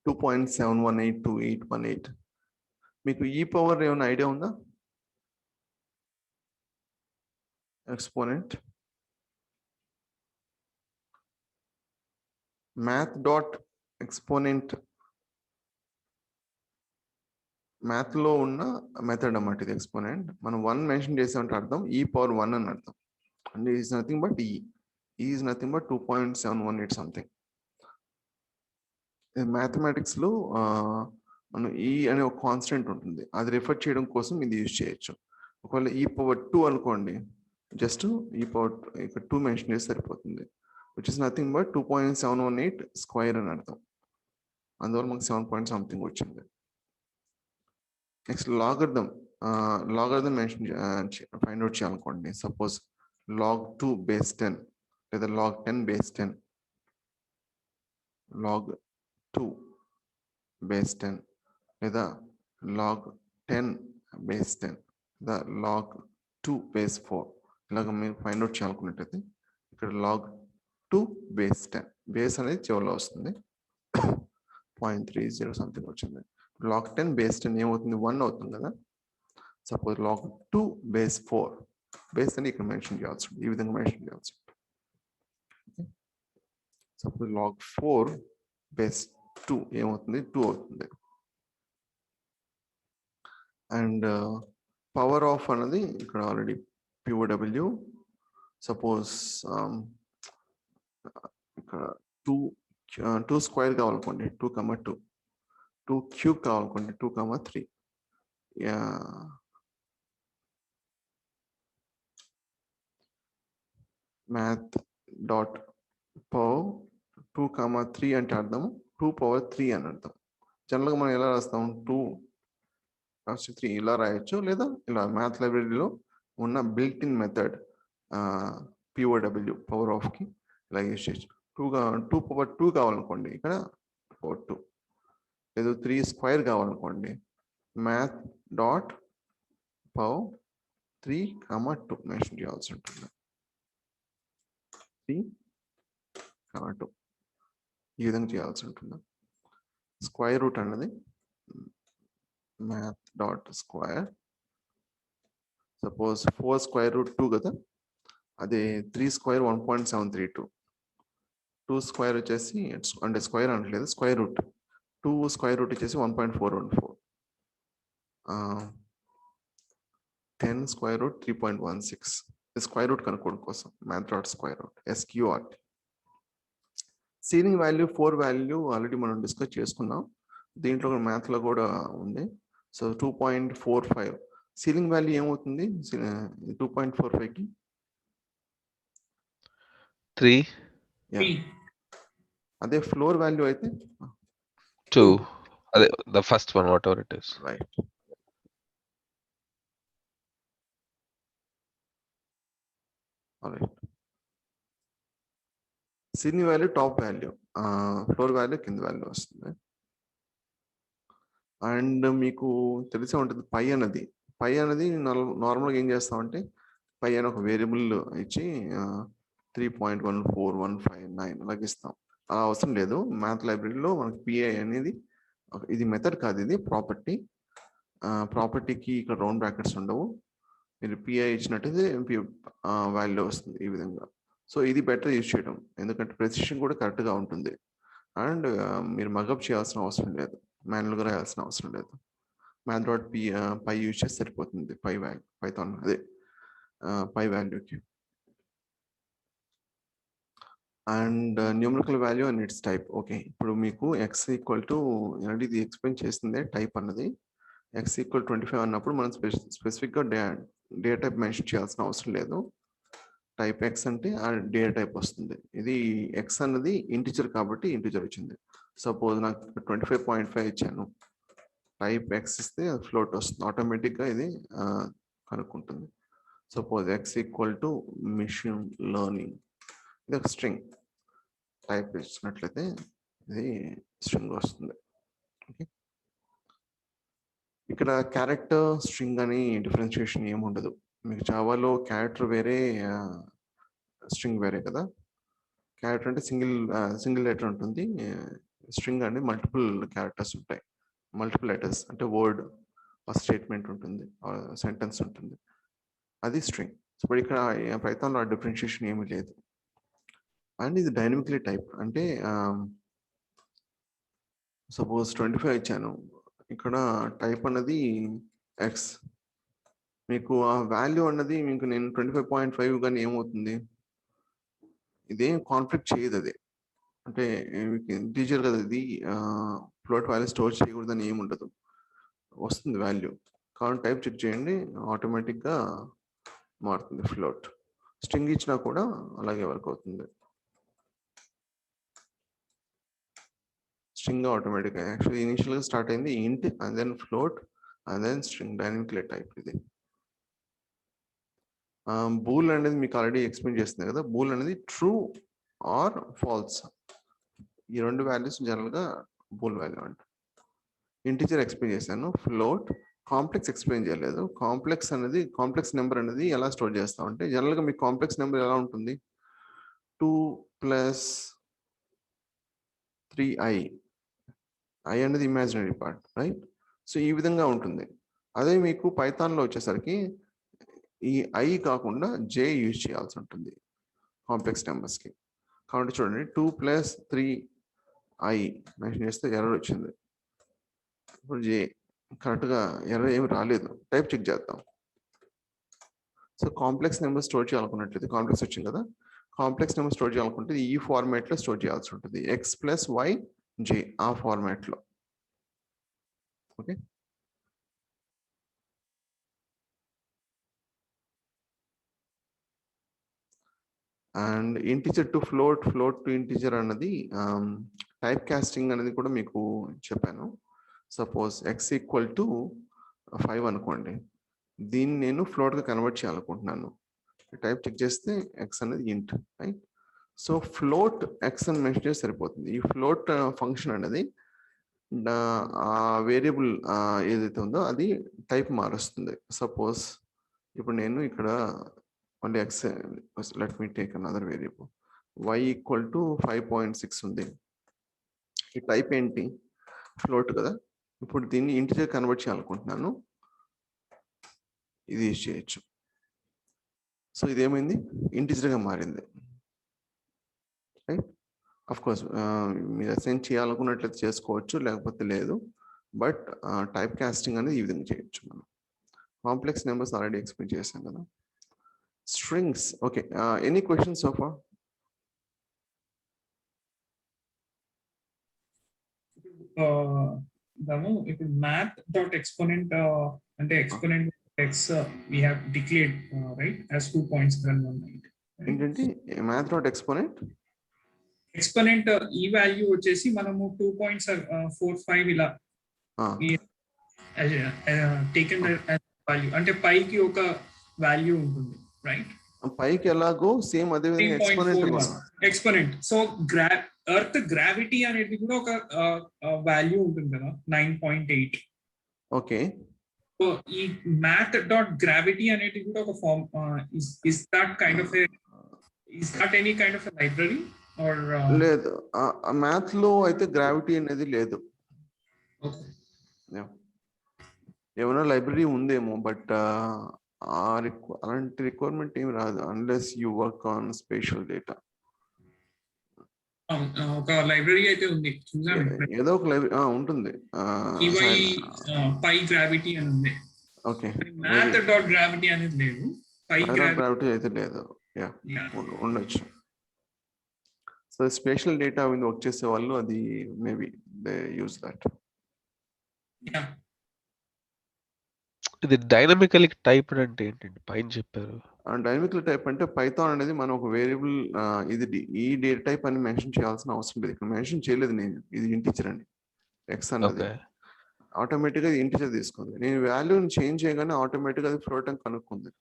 2.7182818. మీకు ఈ పవర్ ఏమైనా ఐడియా ఉందా? ఎక్స్పోనెంట్ మ్యాథ్ డాట్ ఎక్స్పోనెంట్, మ్యాథ్లో ఉన్న మెథడ్ అన్నమాట ఇది. ఎక్స్పోనెంట్ మనం 1 మెన్షన్ చేసామంటే అర్థం e⁻1 అని అర్థం. And is nothing but is nothing but 2.718 something. మ్యాథమెటిక్స్లో మనం ఈ అనే ఒక కాన్స్టెంట్ ఉంటుంది, అది రిఫర్ చేయడం కోసం ఇది యూజ్ చేయొచ్చు. ఒకవేళ e⁻2 అనుకోండి, జస్ట్ ఇక్కడ 2 మెన్షన్ చేసి సరిపోతుంది, which is nothing but 2.718 square అని అర్థం. అందువల్ల మనకు 7 పాయింట్ సంథింగ్ వచ్చింది. Next logarithm mention find out చేయాలనుకోండి, సపోజ్ log2 బేస్ 10 లేదా log10 బేస్ 10, log2 బేస్ 10 లేదా log10 బేస్ 10 లేదా log2 బేస్ 4, ఇలాగ మీరు ఫైండ్ అవుట్ చేయాలనుకున్నట్టయితే ఇక్కడ log2 బేస్ 10, బేస్ అనేది చివరిలో వస్తుంది, 0.30 సంథింగ్ వచ్చింది. log10 బేస్ 10 ఏమవుతుంది? 1 అవుతుంది కదా. సపోజ్ log2 బేస్ 4, బేస్ అని ఇక్కడ మెన్షన్ చేయాల్సి ఉంటుంది, ఈ విధంగా మెన్షన్ చేయాల్సి ఉంటుంది. సపోజ్ log4 బేస్ 2 ఏమవుతుంది? 2 అవుతుంది. అండ్ పవర్ ఆఫ్ అన్నది ఇక్కడ ఆల్రెడీ POW. సపోజ్ ఇక్కడ 2 స్క్వేర్ కావాలనుకోండి, 2, 2 క్యూబ్ కావాలనుకోండి, 2, 3. మ్యాథ్ డాట్ పవర్ 2, 3 అంటే అర్థం 2 power 3 అని అర్థం. జనరల్గా మనం ఎలా రాస్తాం 2 ఇలా రాయొచ్చు, లేదా ఇలా మ్యాథ్ లైబ్రరీలో ఉన్న built in method POW power ఆఫ్కి ఇలా యూజ్ చేయొచ్చు. 2 power 2 కావాలనుకోండి ఇక్కడ పవర్ 2, లేదు 3 స్క్వేర్ కావాలనుకోండి మ్యాథ్ డాట్ పవర్ 3, 2 మెన్షన్ చేయాల్సి ఉంటుంది. 3, 2 ఈ విధంగా చేయాల్సి ఉంటుంది. స్క్వేర్ రూట్ అన్నది math dot square, suppose 4 square root 2 కదా, అదే 3 స్క్వేర్ 1.732, 2 స్క్వేర్ వచ్చేసి అంటే స్క్వేర్ అనట్లేదు స్క్వేర్ రూట్, 2 స్క్వేర్ రూట్ వచ్చేసి 1.414, 10 స్క్వేర్ రూట్ 3.16. స్క్వేర్ రూట్ కనుక్కోవడం కోసం math dot square root SQRT. Ceiling value 4 value already మనం డిస్కస్ చేసుకున్నాం, దీంట్లో మ్యాథ్లో కూడా ఉంది. సో 2.45 సీలింగ్ వాల్యూ ఏమవుతుంది 2.45కి 3, అదే ఫ్లోర్ వాల్యూ అయితే 2. అదే the first one, whatever it is. Right. Ceiling value top value, floor value కింద వాల్యూ వస్తుంది. అండ్ మీకు తెలిసే ఉంటుంది పై అన్నది నార్మల్గా ఏం చేస్తామంటే పై అని ఒక వేరియబుల్ ఇచ్చి 3.14159 అలాగే ఇస్తాం. అలా అవసరం లేదు. మ్యాథ్ లైబ్రరీలో మనకి పిఐ అనేది ఇది మెథడ్ కాదు, ఇది ప్రాపర్టీ. ప్రాపర్టీకి ఇక్కడ రౌండ్ బ్రాకెట్స్ ఉండవు. మీరు పిఐ ఇచ్చినట్టయితే వాల్యూ వస్తుంది ఈ విధంగా. సో ఇది బెటర్ యూజ్ చేయడం, ఎందుకంటే ప్రెసిషన్ కూడా కరెక్ట్గా ఉంటుంది. అండ్ మీరు మగప్ చేయాల్సిన అవసరం లేదు, మాన్యువల్గా రాయాల్సిన అవసరం లేదు. మ్యాథ్ డాట్ పై యూజ్ చేస్తే సరిపోతుంది. పై వాల్యూ పైథాన్ అదే పై వాల్యూకి. And numerical value and it's type. Okay, ఇప్పుడు మీకు x ఈక్వల్ టు ఇది ఎక్స్ప్లెయిన్ చేసిందే టైప్ అన్నది. x ఈక్వల్ 25 అన్నప్పుడు మనం స్పెసిఫిక్గా డేటా టైప్ మెన్షన్ చేయాల్సిన అవసరం లేదు. టైప్ x అంటే ఆ డేటా టైప్ వస్తుంది. ఇది x అన్నది ఇంటిజర్ కాబట్టి ఇంటిజర్ వచ్చింది. సపోజ్ నాకు 25.5 ఇచ్చాను, టైప్ x ఇస్తే ఫ్లోట్ వస్తుంది, ఆటోమేటిక్గా ఇది కనుక్కుంటుంది. Suppose x equal to machine learning, ఇది ఒక స్ట్రింగ్ టైప్ ఇచ్చినట్లయితే ఇది స్ట్రింగ్ వస్తుంది. ఓకే, ఇక్కడ క్యారెక్టర్ స్ట్రింగ్ అని డిఫరెన్షియేషన్ ఏముండదు. మీకు జావాలో క్యారెక్టర్ వేరే స్ట్రింగ్ వేరే కదా. క్యారెక్టర్ అంటే సింగిల్ లెటర్ ఉంటుంది, స్ట్రింగ్ అంటే మల్టిపుల్ క్యారెక్టర్స్ ఉంటాయి. మల్టిపుల్ లెటర్స్ అంటే వర్డ్, స్టేట్మెంట్ ఉంటుంది, సెంటెన్స్ ఉంటుంది, అది స్ట్రింగ్. సో ఇక్కడ పైథాన్లో ఆ డిఫరెన్షియేషన్ ఏమీ లేదు. అండ్ ఇది డైనమికలీ టైప్ అంటే సపోజ్ 25 ఇచ్చాను, ఇక్కడ టైప్ అన్నది x, మీకు ఆ వాల్యూ అన్నది మీకు నేను 25.5 కానీ ఏమవుతుంది, ఇదేం కాన్ఫ్లిక్ట్ చేయదు. అది అంటే ఇంటీజర్ కదా, ఇది ఫ్లోట్ వాల్యూ స్టోర్ చేయకూడదని ఏమి ఉండదు, వస్తుంది వాల్యూ. కాబట్టి టైప్ చెక్ చేయండి, ఆటోమేటిక్గా మారుతుంది ఫ్లోట్. స్ట్రింగ్ ఇచ్చినా కూడా అలాగే వర్క్ అవుతుంది. స్ట్రింగ్ ఆటోమేటిక్గా యాక్చువల్లీ ఇనిషియల్గా స్టార్ట్ అయింది int and then float and then string, dynamically type ఇది. బూల్ అనేది మీకు ఆల్రెడీ ఎక్స్ప్లెయిన్ చేస్తుంది కదా. బూల్ అనేది ట్రూ ఆర్ ఫాల్స్, ఈ రెండు వాల్యూస్ జనరల్గా బూల్ వాల్యూ అంట. ఇంటిజర్ ఎక్స్ప్లెయిన్ చేశాను, ఫ్లోట్, కాంప్లెక్స్ ఎక్స్ప్లెయిన్ చేయలేదు. కాంప్లెక్స్ నెంబర్ అనేది ఎలా స్టోర్ చేస్తామంటే జనరల్గా మీకు కాంప్లెక్స్ నెంబర్ ఎలా ఉంటుంది, 2 + 3i, i అనేది ఇమాజినరీ పార్ట్, రైట్. సో ఈ విధంగా ఉంటుంది. అదే మీకు పైథాన్లో వచ్చేసరికి ఈ i కాకుండా j యూజ్ చేయాల్సి ఉంటుంది కాంప్లెక్స్ నెంబర్స్కి. కాబట్టి చూడండి 2 + 3i మెన్షన్ చేస్తే ఎర్రర్ వచ్చింది. ఇప్పుడు j కరెక్ట్గా ఎర్రర్ ఏమి రాలేదు. టైప్ చెక్ చేద్దాం. సో కాంప్లెక్స్ నెంబర్ స్టోర్ చేయాలనుకున్నట్లయితే కాంప్లెక్స్ వచ్చింది కదా, కాంప్లెక్స్ నెంబర్ స్టోర్ చేయాలనుకుంటే ఈ ఫార్మాట్లో స్టోర్ చేయాల్సి ఉంటుంది, x + y j ఆ ఫార్మాట్లో. Okay, and integer to float, float to integer అన్నది టైప్ కాస్టింగ్ అనేది కూడా మీకు చెప్పాను. సపోజ్ ఎక్స్ ఈక్వల్ టు 5 అనుకోండి, దీన్ని నేను ఫ్లోట్గా కన్వర్ట్ చేయాలనుకుంటున్నాను. టైప్ చెక్ చేస్తే ఎక్స్ అనేది ఇంట్, రైట్? సో ఫ్లోట్ ఎక్స్ అని మెన్షన్ చేస్తే సరిపోతుంది. ఈ ఫ్లోట్ ఫంక్షన్ అనేది ఆ వేరియబుల్ ఏదైతే ఉందో అది టైప్ మారుస్తుంది. సపోజ్ ఇప్పుడు నేను ఇక్కడ మళ్ళీ X, let me take another variable y equal to 5.6 ఉంది. ఈ టైప్ ఏంటి? ఫ్లోట్ కదా. ఇప్పుడు దీన్ని ఇంటిజర్ కన్వర్ట్ చేయాలనుకుంటున్నాను, ఇది యూజ్ చేయొచ్చు. సో ఇదేమైంది? ఇంటిజర్గా మారింది, రైట్? అఫ్ కోర్స్ మీరు అసైన్ చేయాలనుకున్నట్లయితే చేసుకోవచ్చు, లేకపోతే లేదు. బట్ టైప్ కాస్టింగ్ అనేది ఈ విధంగా చేయొచ్చు. మనం కాంప్లెక్స్ నెంబర్స్ ఆల్రెడీ ఎక్స్ప్లెయిన్ చేశాం కదా. Strings, okay. Any questions so far? ఇప్పుడు math dot exponent అంటే exponent x we have declared right as 2 points run one night. ఏంటంటే math dot exponent ఎక్స్పోనెంట్ ఈ వాల్యూ వచ్చేసి మనము 2.45 ఇలా టేకెన్ వాల్యూ, అంటే పైకి ఒక వాల్యూ ఉంటుంది, రైట్? పైకి ఎలాగో సేమ్ అదే విధంగా ఎక్స్పోనెంట్. సో ఎర్త్ గ్రావిటీ అనేది కూడా ఒక వాల్యూ ఉంటుంది కదా, 9.8. ఓకే. సో ఈ మ్యాథ్ డాట్ గ్రావిటీ అనేది కూడా ఒక form. Is that kind of is that any kind of library or? లేదు, మ్యాథ్ లో అయితే గ్రావిటీ అనేది లేదు. ఏమైనా లైబ్రరీ ఉందేమో, బట్ అలాంటి రిక్వైర్మెంట్ ఏమి రాదు unless you work on spatial data. ఒక లైబ్రరీ అయితే ఉంది, ఏదో ఒక లైబ్రరీ ఉంటుంది, పై గ్రావిటీ అని ఉంది. ఓకే. మ్యాథ్ డాట్ గ్రావిటీ అనేది లేదు, పై గ్రావిటీ అయితే లేదు. యా, ఉండొచ్చు. సో స్పేషల్ డేటా మీద వర్క్ చేసే వాళ్ళు అది మేబీ దే యూజ్ దట్. ఇది డైనమికల్ టైప్డ్ అంటే ఏంటండి పైన చెప్పారు? డైనమికల్ టైప్ అంటే పైథాన్ అనేది మనం ఒక వేరియబుల్ ఇది ఈ డేటా టైప్ అని మెన్షన్ చేయాల్సిన అవసరం లేదు. ఇక్కడ మెన్షన్ చేయలేదు నేను, ఇది ఇంటిజర్ అండి. ఎక్స్ అన్నది ఆటోమేటిక్గా ఇది ఇంటిజర్ తీసుకుంది. నేను వాల్యూని చేంజ్ చేయగానే ఆటోమేటిక్గా అది ఫ్లోట్ అని కనుక్కుంది.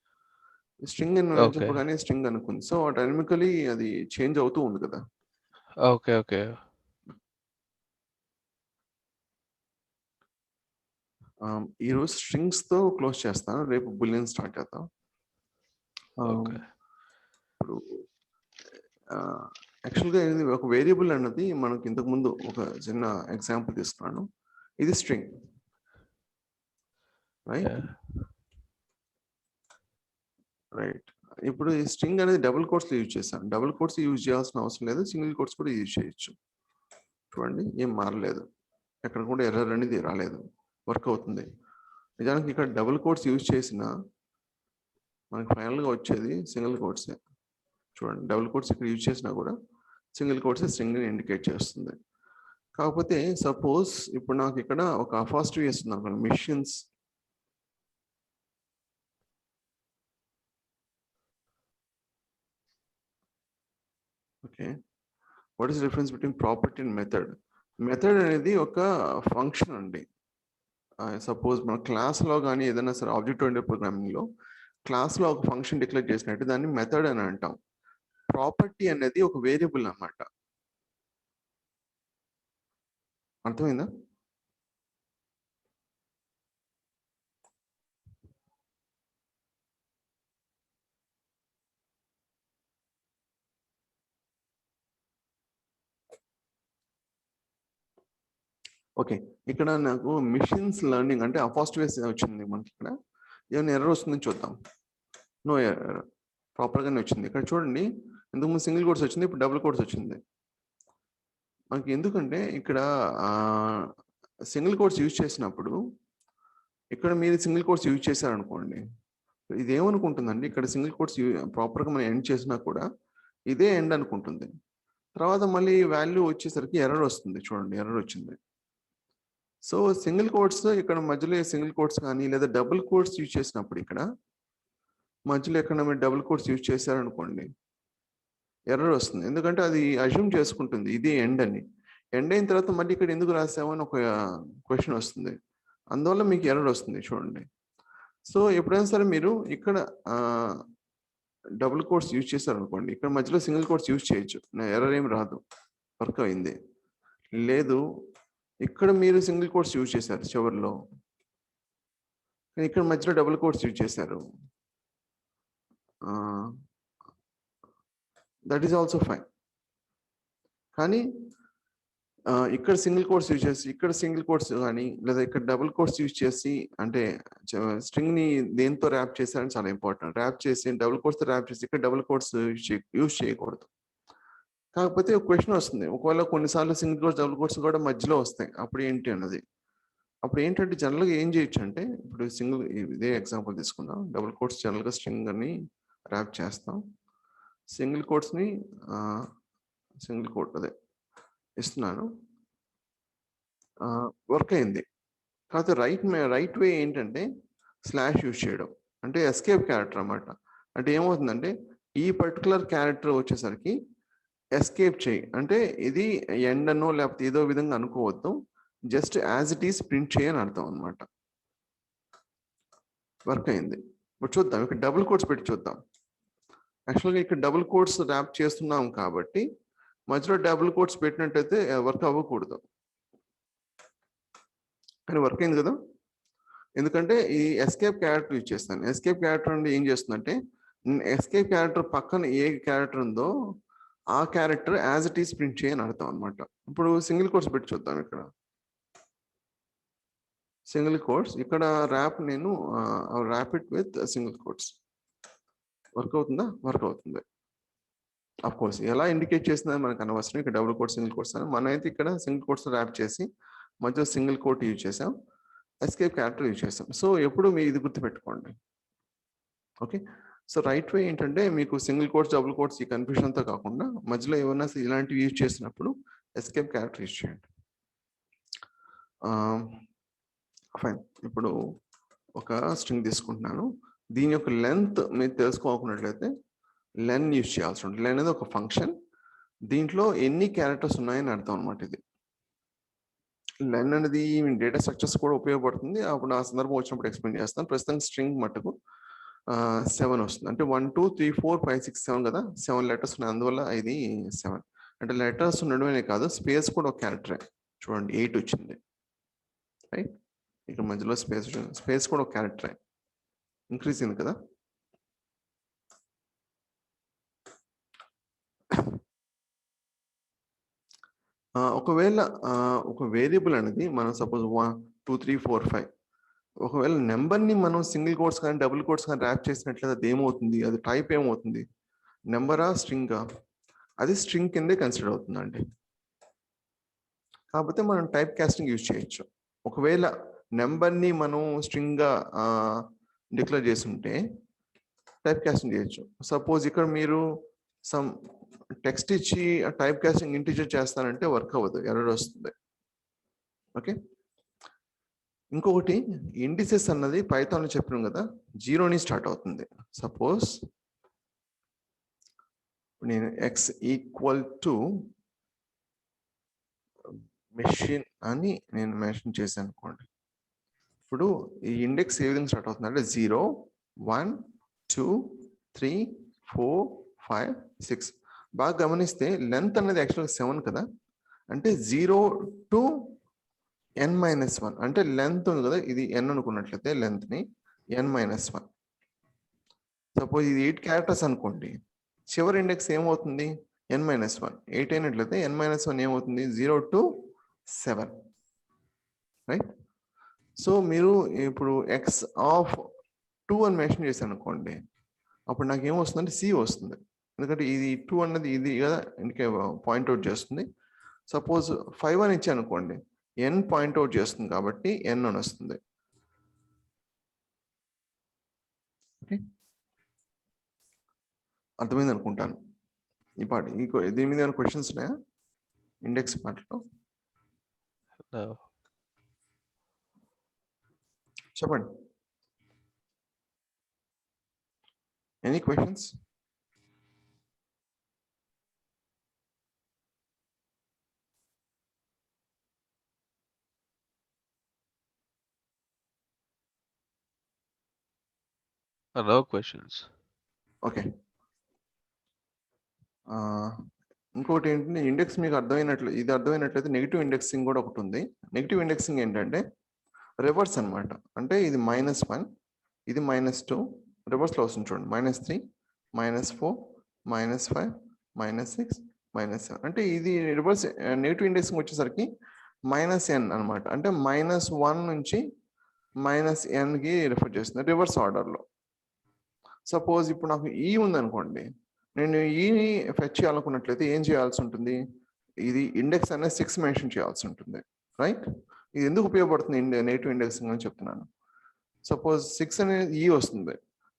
స్ట్రింగ్ అని చెప్పగానే స్ట్రింగ్ అనుకుంది. సో డైనమికలీ అది చేంజ్ అవుతూ ఉంది కదా. Okay okay. ఈరోజు స్ట్రింగ్స్ తో క్లోజ్ చేస్తాను, రేపు బులియన్ స్టార్ట్ చేద్దాం. ఇప్పుడు యాక్చువల్గా ఇది ఒక వేరియబుల్ అన్నది మనకి ఇంతకు ముందు ఒక చిన్న ఎగ్జాంపుల్ తీసుకున్నాను. ఇది స్ట్రింగ్, రైట్? ఇప్పుడు ఈ స్ట్రింగ్ అనేది డబుల్ కోట్స్ యూజ్ చేశాను. డబుల్ కోట్స్ యూజ్ చేయాల్సిన అవసరం లేదు, సింగిల్ కోట్స్ కూడా యూజ్ చేయొచ్చు. చూడండి, ఏం మారలేదు, ఎక్కడ కూడా ఎర్రర్ అనేది రాలేదు, వర్క్ అవుతుంది. నిజానికి ఇక్కడ డబుల్ కోట్స్ యూజ్ చేసిన మనకి ఫైనల్గా వచ్చేది సింగిల్ కోట్సే. చూడండి, డబుల్ కోట్స్ ఇక్కడ యూజ్ చేసినా కూడా సింగిల్ కోట్స్ స్ట్రింగ్ని ఇండికేట్ చేస్తుంది. కాకపోతే సపోజ్ ఇప్పుడు నాకు ఇక్కడ ఒక అపాస్ట్రఫీ వస్తుంది అనుకోండి, machines. Okay, what is difference between property and method? Method అనేది ఒక ఫంక్షన్ అండి. సపోజ్ మన క్లాస్లో కానీ ఏదైనా సరే ఆబ్జెక్ట్ ఓరియంటెడ్ ప్రోగ్రామింగ్లో క్లాస్లో ఒక ఫంక్షన్ డిక్లేర్ చేసినట్టు దాన్ని మెథడ్ అని అంటాం. ప్రాపర్టీ అనేది ఒక వేరియబుల్ అన్నమాట. అర్థమైందా? ఓకే, ఇక్కడ నాకు మిషన్స్ లెర్నింగ్ అంటే అపాస్ట్రఫీ వచ్చింది మనకి. ఇక్కడ ఏమైనా ఎర్రర్ వస్తుందని చూద్దాం. నో ఎర్రర్, ప్రాపర్గానే వచ్చింది. ఇక్కడ చూడండి, ఇంతకుముందు సింగిల్ కోట్స్ వచ్చింది, ఇప్పుడు డబుల్ కోట్స్ వచ్చింది మనకి. ఎందుకంటే ఇక్కడ సింగిల్ కోట్స్ యూజ్ చేసినప్పుడు ఇక్కడ మీరు సింగిల్ కోట్స్ యూజ్ చేశారనుకోండి, ఇది ఏమనుకుంటుందండి, ఇక్కడ సింగిల్ కోట్స్ ప్రాపర్గా మనం ఎండ్ చేసినా కూడా ఇదే ఎండ్ అనుకుంటుంది. తర్వాత మళ్ళీ వాల్యూ వచ్చేసరికి ఎర్రర్ వస్తుంది. చూడండి, ఎర్రర్ వచ్చింది. సో సింగిల్ కోట్స్ ఇక్కడ మధ్యలో సింగిల్ కోట్స్ కానీ లేదా డబుల్ కోట్స్ యూజ్ చేసినప్పుడు ఇక్కడ మధ్యలో ఎక్కడ మీరు డబుల్ కోట్స్ యూజ్ చేశారనుకోండి, ఎర్రర్ వస్తుంది. ఎందుకంటే అది అజ్యూమ్ చేసుకుంటుంది ఇది ఎండ్ అని. ఎండ్ అయిన తర్వాత మళ్ళీ ఇక్కడ ఎందుకు రాసామని ఒక క్వశ్చన్ వస్తుంది. అందువల్ల మీకు ఎర్రర్ వస్తుంది చూడండి. సో ఎప్పుడైనా సరే మీరు ఇక్కడ డబుల్ కోట్స్ యూజ్ చేశారు అనుకోండి, ఇక్కడ మధ్యలో సింగిల్ కోట్స్ యూజ్ చేయొచ్చు, ఎర్రర్ ఏం రాదు, వర్క్ అయింది. లేదు ఇక్కడ మీరు సింగిల్ కోట్స్ యూజ్ చేశారు చివరిలో, ఇక్కడ మధ్యలో డబుల్ కోట్స్ యూజ్ చేశారు, దట్ ఈస్ ఆల్సో ఫైన్. కానీ ఇక్కడ సింగిల్ కోట్స్ యూజ్ చేసి ఇక్కడ సింగిల్ కోట్స్ కానీ లేదా ఇక్కడ డబుల్ కోట్స్ యూజ్ చేసి, అంటే స్ట్రింగ్ ని దేంతో ర్యాప్ చేశారని చాలా ఇంపార్టెంట్. ర్యాప్ చేసి డబుల్ కోట్స్ ర్యాప్ చేసి ఇక్కడ డబుల్ కోట్స్ యూజ్ చేయకూడదు. కాకపోతే ఒక క్వశ్చన్ వస్తుంది, ఒకవేళ కొన్నిసార్లు సింగిల్ కోట్స్ డబుల్ కోట్స్ కూడా మధ్యలో వస్తాయి, అప్పుడు ఏంటి అన్నది. అప్పుడు ఏంటంటే జనరల్గా ఏం చేయొచ్చు అంటే, ఇప్పుడు సింగిల్ ఇదే ఎగ్జాంపుల్ తీసుకుందాం. డబుల్ కోట్స్ జనరల్గా స్ట్రింగ్ అని ర్యాప్ చేస్తాం, సింగిల్ కోట్స్ని సింగిల్ కోట్ అదే ఇస్తున్నాను, వర్క్ అయింది. కాకపోతే రైట్ వే ఏంటంటే స్లాష్ యూజ్ చేయడం, అంటే ఎస్కేప్ క్యారెక్టర్ అన్నమాట. అంటే ఏమవుతుందంటే ఈ పర్టికులర్ క్యారెక్టర్ వచ్చేసరికి ఎస్కేప్ చేయి, అంటే ఇది ఎండ్ అనో లేకపోతే ఏదో విధంగా అనుకోవద్దు, just as it is print చేయని అర్థం అనమాట. వర్క్ అయింది. ఇప్పుడు చూద్దాం, ఇక్కడ డబుల్ కోట్స్ పెట్టి చూద్దాం. యాక్చువల్గా ఇక్కడ డబుల్ కోట్స్ ర్యాప్ చేస్తున్నాం కాబట్టి మధ్యలో డబుల్ కోట్స్ పెట్టినట్టయితే వర్క్ అవ్వకూడదు, కానీ వర్క్ అయింది కదా. ఎందుకంటే ఈ ఎస్కేప్ క్యారెక్టర్ యూజ్ చేస్తాను. ఎస్కేప్ క్యారెక్టర్ అంటే ఏం చేస్తుందంటే, ఎస్కేప్ క్యారెక్టర్ పక్కన ఏ క్యారెక్టర్ ఉందో ఆ character as it is print చేయని అర్థం అనమాట. ఇప్పుడు సింగిల్ కోట్స్ పెట్టి చూద్దాం. ఇక్కడ సింగిల్ కోట్స్, ఇక్కడ ర్యాప్ నేను wrap it with single quotes. Work అవుతుందా? వర్క్ అవుతుంది. అఫ్ కోర్స్ ఎలా ఇండికేట్ చేస్తుందని మనకు అనవసరం, ఇక్కడ డబుల్ కోట్ సింగిల్ కోట్స్ అని. మనం అయితే ఇక్కడ సింగిల్ కోట్స్ ర్యాప్ చేసి మధ్యలో సింగిల్ కోట్ యూజ్ చేసాం, ఎస్కేప్ క్యారెక్టర్ యూజ్ చేసాం. సో ఎప్పుడు మీరు ఇది గుర్తుపెట్టుకోండి. ఓకే, సో రైట్ వే ఏంటంటే మీకు సింగిల్ కోట్స్ డబుల్ కోట్స్ ఈ కన్ఫ్యూషన్తో కాకుండా మధ్యలో ఏమన్నా ఇలాంటివి యూజ్ చేసినప్పుడు ఎస్కేప్ క్యారెక్టర్ యూజ్ చేయండి. ఫైన్. ఇప్పుడు ఒక స్ట్రింగ్ తీసుకుంటున్నాను, దీని యొక్క లెంత్ మీరు తెలుసుకోకున్నట్లయితే లెన్ యూజ్ చేయాల్సి ఉంటుంది. లెన్ అనేది ఒక ఫంక్షన్, దీంట్లో ఎన్ని క్యారెక్టర్స్ ఉన్నాయని అర్థం అనమాట. ఇది లెన్ అనేది డేటా స్ట్రక్చర్స్ కూడా ఉపయోగపడుతుంది, అప్పుడు ఆ సందర్భం వచ్చినప్పుడు ఎక్స్ప్లెయిన్ చేస్తాను. ప్రస్తుతం స్ట్రింగ్ మట్టుకు 7 వస్తుంది, అంటే 1 2 3 4 5 6 7 కదా, 7 లెటర్స్ ఉన్నాయి, అందువల్ల ఇది 7. అంటే లెటర్స్ ఉండడమే కాదు, స్పేస్ కూడా ఒక క్యారెక్టరే. చూడండి 8 వచ్చింది, రైట్. ఇక్కడ మధ్యలో స్పేస్ కూడా ఒక క్యారెక్టరే, ఇంక్రీజ్ అయింది కదా. ఒకవేళ ఒక వేరియబుల్ అనేది మనం సపోజ్ 1 2 3 4 5, ఒకవేళ నెంబర్ని మనం సింగిల్ కోట్స్ కానీ డబుల్ కోట్స్ కానీ ర్యాప్ చేసినట్లయితే అది ఏమవుతుంది, అది టైప్ ఏమవుతుంది, నెంబరా స్ట్రింగా? అది స్ట్రింగ్ కిందే కన్సిడర్ అవుతుందండి. కాకపోతే మనం టైప్ కాస్టింగ్ యూజ్ చేయొచ్చు. ఒకవేళ నెంబర్ని మనం స్ట్రింగ్గా డిక్లేర్ చేస్తుంటే టైప్ కాస్టింగ్ చేయొచ్చు. సపోజ్ ఇక్కడ మీరు సమ్ టెక్స్ట్ ఇచ్చి టైప్ కాస్టింగ్ ఇంటిజర్ చేస్తానంటే వర్క్ అవ్వదు, ఎర్రర్ వస్తుంది. ఓకే, ఇంకొకటి ఇండిసెస్ అన్నది పైథాన్లో చెప్పినాం కదా, 0ని స్టార్ట్ అవుతుంది. సపోజ్ నేను x ఈక్వల్ టు మెషిన్ అని నేను మెన్షన్ చేశాను అనుకోండి. ఇప్పుడు ఈ ఇండెక్స్ ఏ విధంగా స్టార్ట్ అవుతుంది అంటే 0 1 2 3 4 5 6. బాగా గమనిస్తే లెంత్ అనేది యాక్చువల్గా 7 కదా, అంటే 0 to n-1, అంటే లెంత్ ఉంది కదా, ఇది n అనుకున్నట్లయితే లెంత్ని n-1. సపోజ్ ఇది 8 క్యారెక్టర్స్ అనుకోండి, చివరి ఇండెక్స్ ఏమవుతుంది n-1. 8 అయినట్లయితే n-1 ఏమవుతుంది 0 to 7, రైట్. సో మీరు ఇప్పుడు x ఆఫ్ 2 అని మెన్షన్ చేశాను అనుకోండి, అప్పుడు నాకు ఏమొస్తుందంటే c వస్తుంది, ఎందుకంటే ఇది 2 అన్నది ఇది కదా ఇందుకే పాయింట్అవుట్ చేస్తుంది. సపోజ్ 5 అని ఇచ్చాను అనుకోండి, n పాయింట్అవుట్ చేస్తుంది కాబట్టి n అని వస్తుంది. ఓకే, అర్థమైంది అనుకుంటాను. ఈ పార్ట్ దీని మీద ఏమైనా క్వశ్చన్స్ ఉన్నాయా ఇండెక్స్ పార్ట్లో? చెప్పండి, any questions? No questions. Okay. ఇంకోటి ఏంటంటే ఇండెక్స్ మీకు ఇది అర్థమైనట్లయితే నెగిటివ్ ఇండెక్సింగ్ కూడా ఒకటి ఉంది. నెగిటివ్ ఇండెక్సింగ్ ఏంటంటే రివర్స్ అన్నమాట. అంటే ఇది -1, ఇది -2, రివర్స్లో వస్తుంది చూడండి. -3, -4, -5, -6, -7. అంటే ఇది రివర్స్ నెగిటివ్ ఇండెక్సింగ్ వచ్చేసరికి -n అన్నమాట. అంటే -1 నుంచి -nకి రిఫర్ చేస్తుంది రివర్స్ ఆర్డర్లో. సపోజ్ ఇప్పుడు నాకు ఈ ఉందనుకోండి, నేను ఈని ఫెచ్ చేయాలనుకున్నట్లయితే ఏం చేయాల్సి ఉంటుంది? ఇది ఇండెక్స్ అనేది 6 మెన్షన్ చేయాల్సి ఉంటుంది, రైట్? ఇది ఎందుకు ఉపయోగపడుతుంది నెగిటివ్ ఇండెక్సింగ్ అని చెప్తున్నాను. సపోజ్ 6 అనేది ఈ వస్తుంది.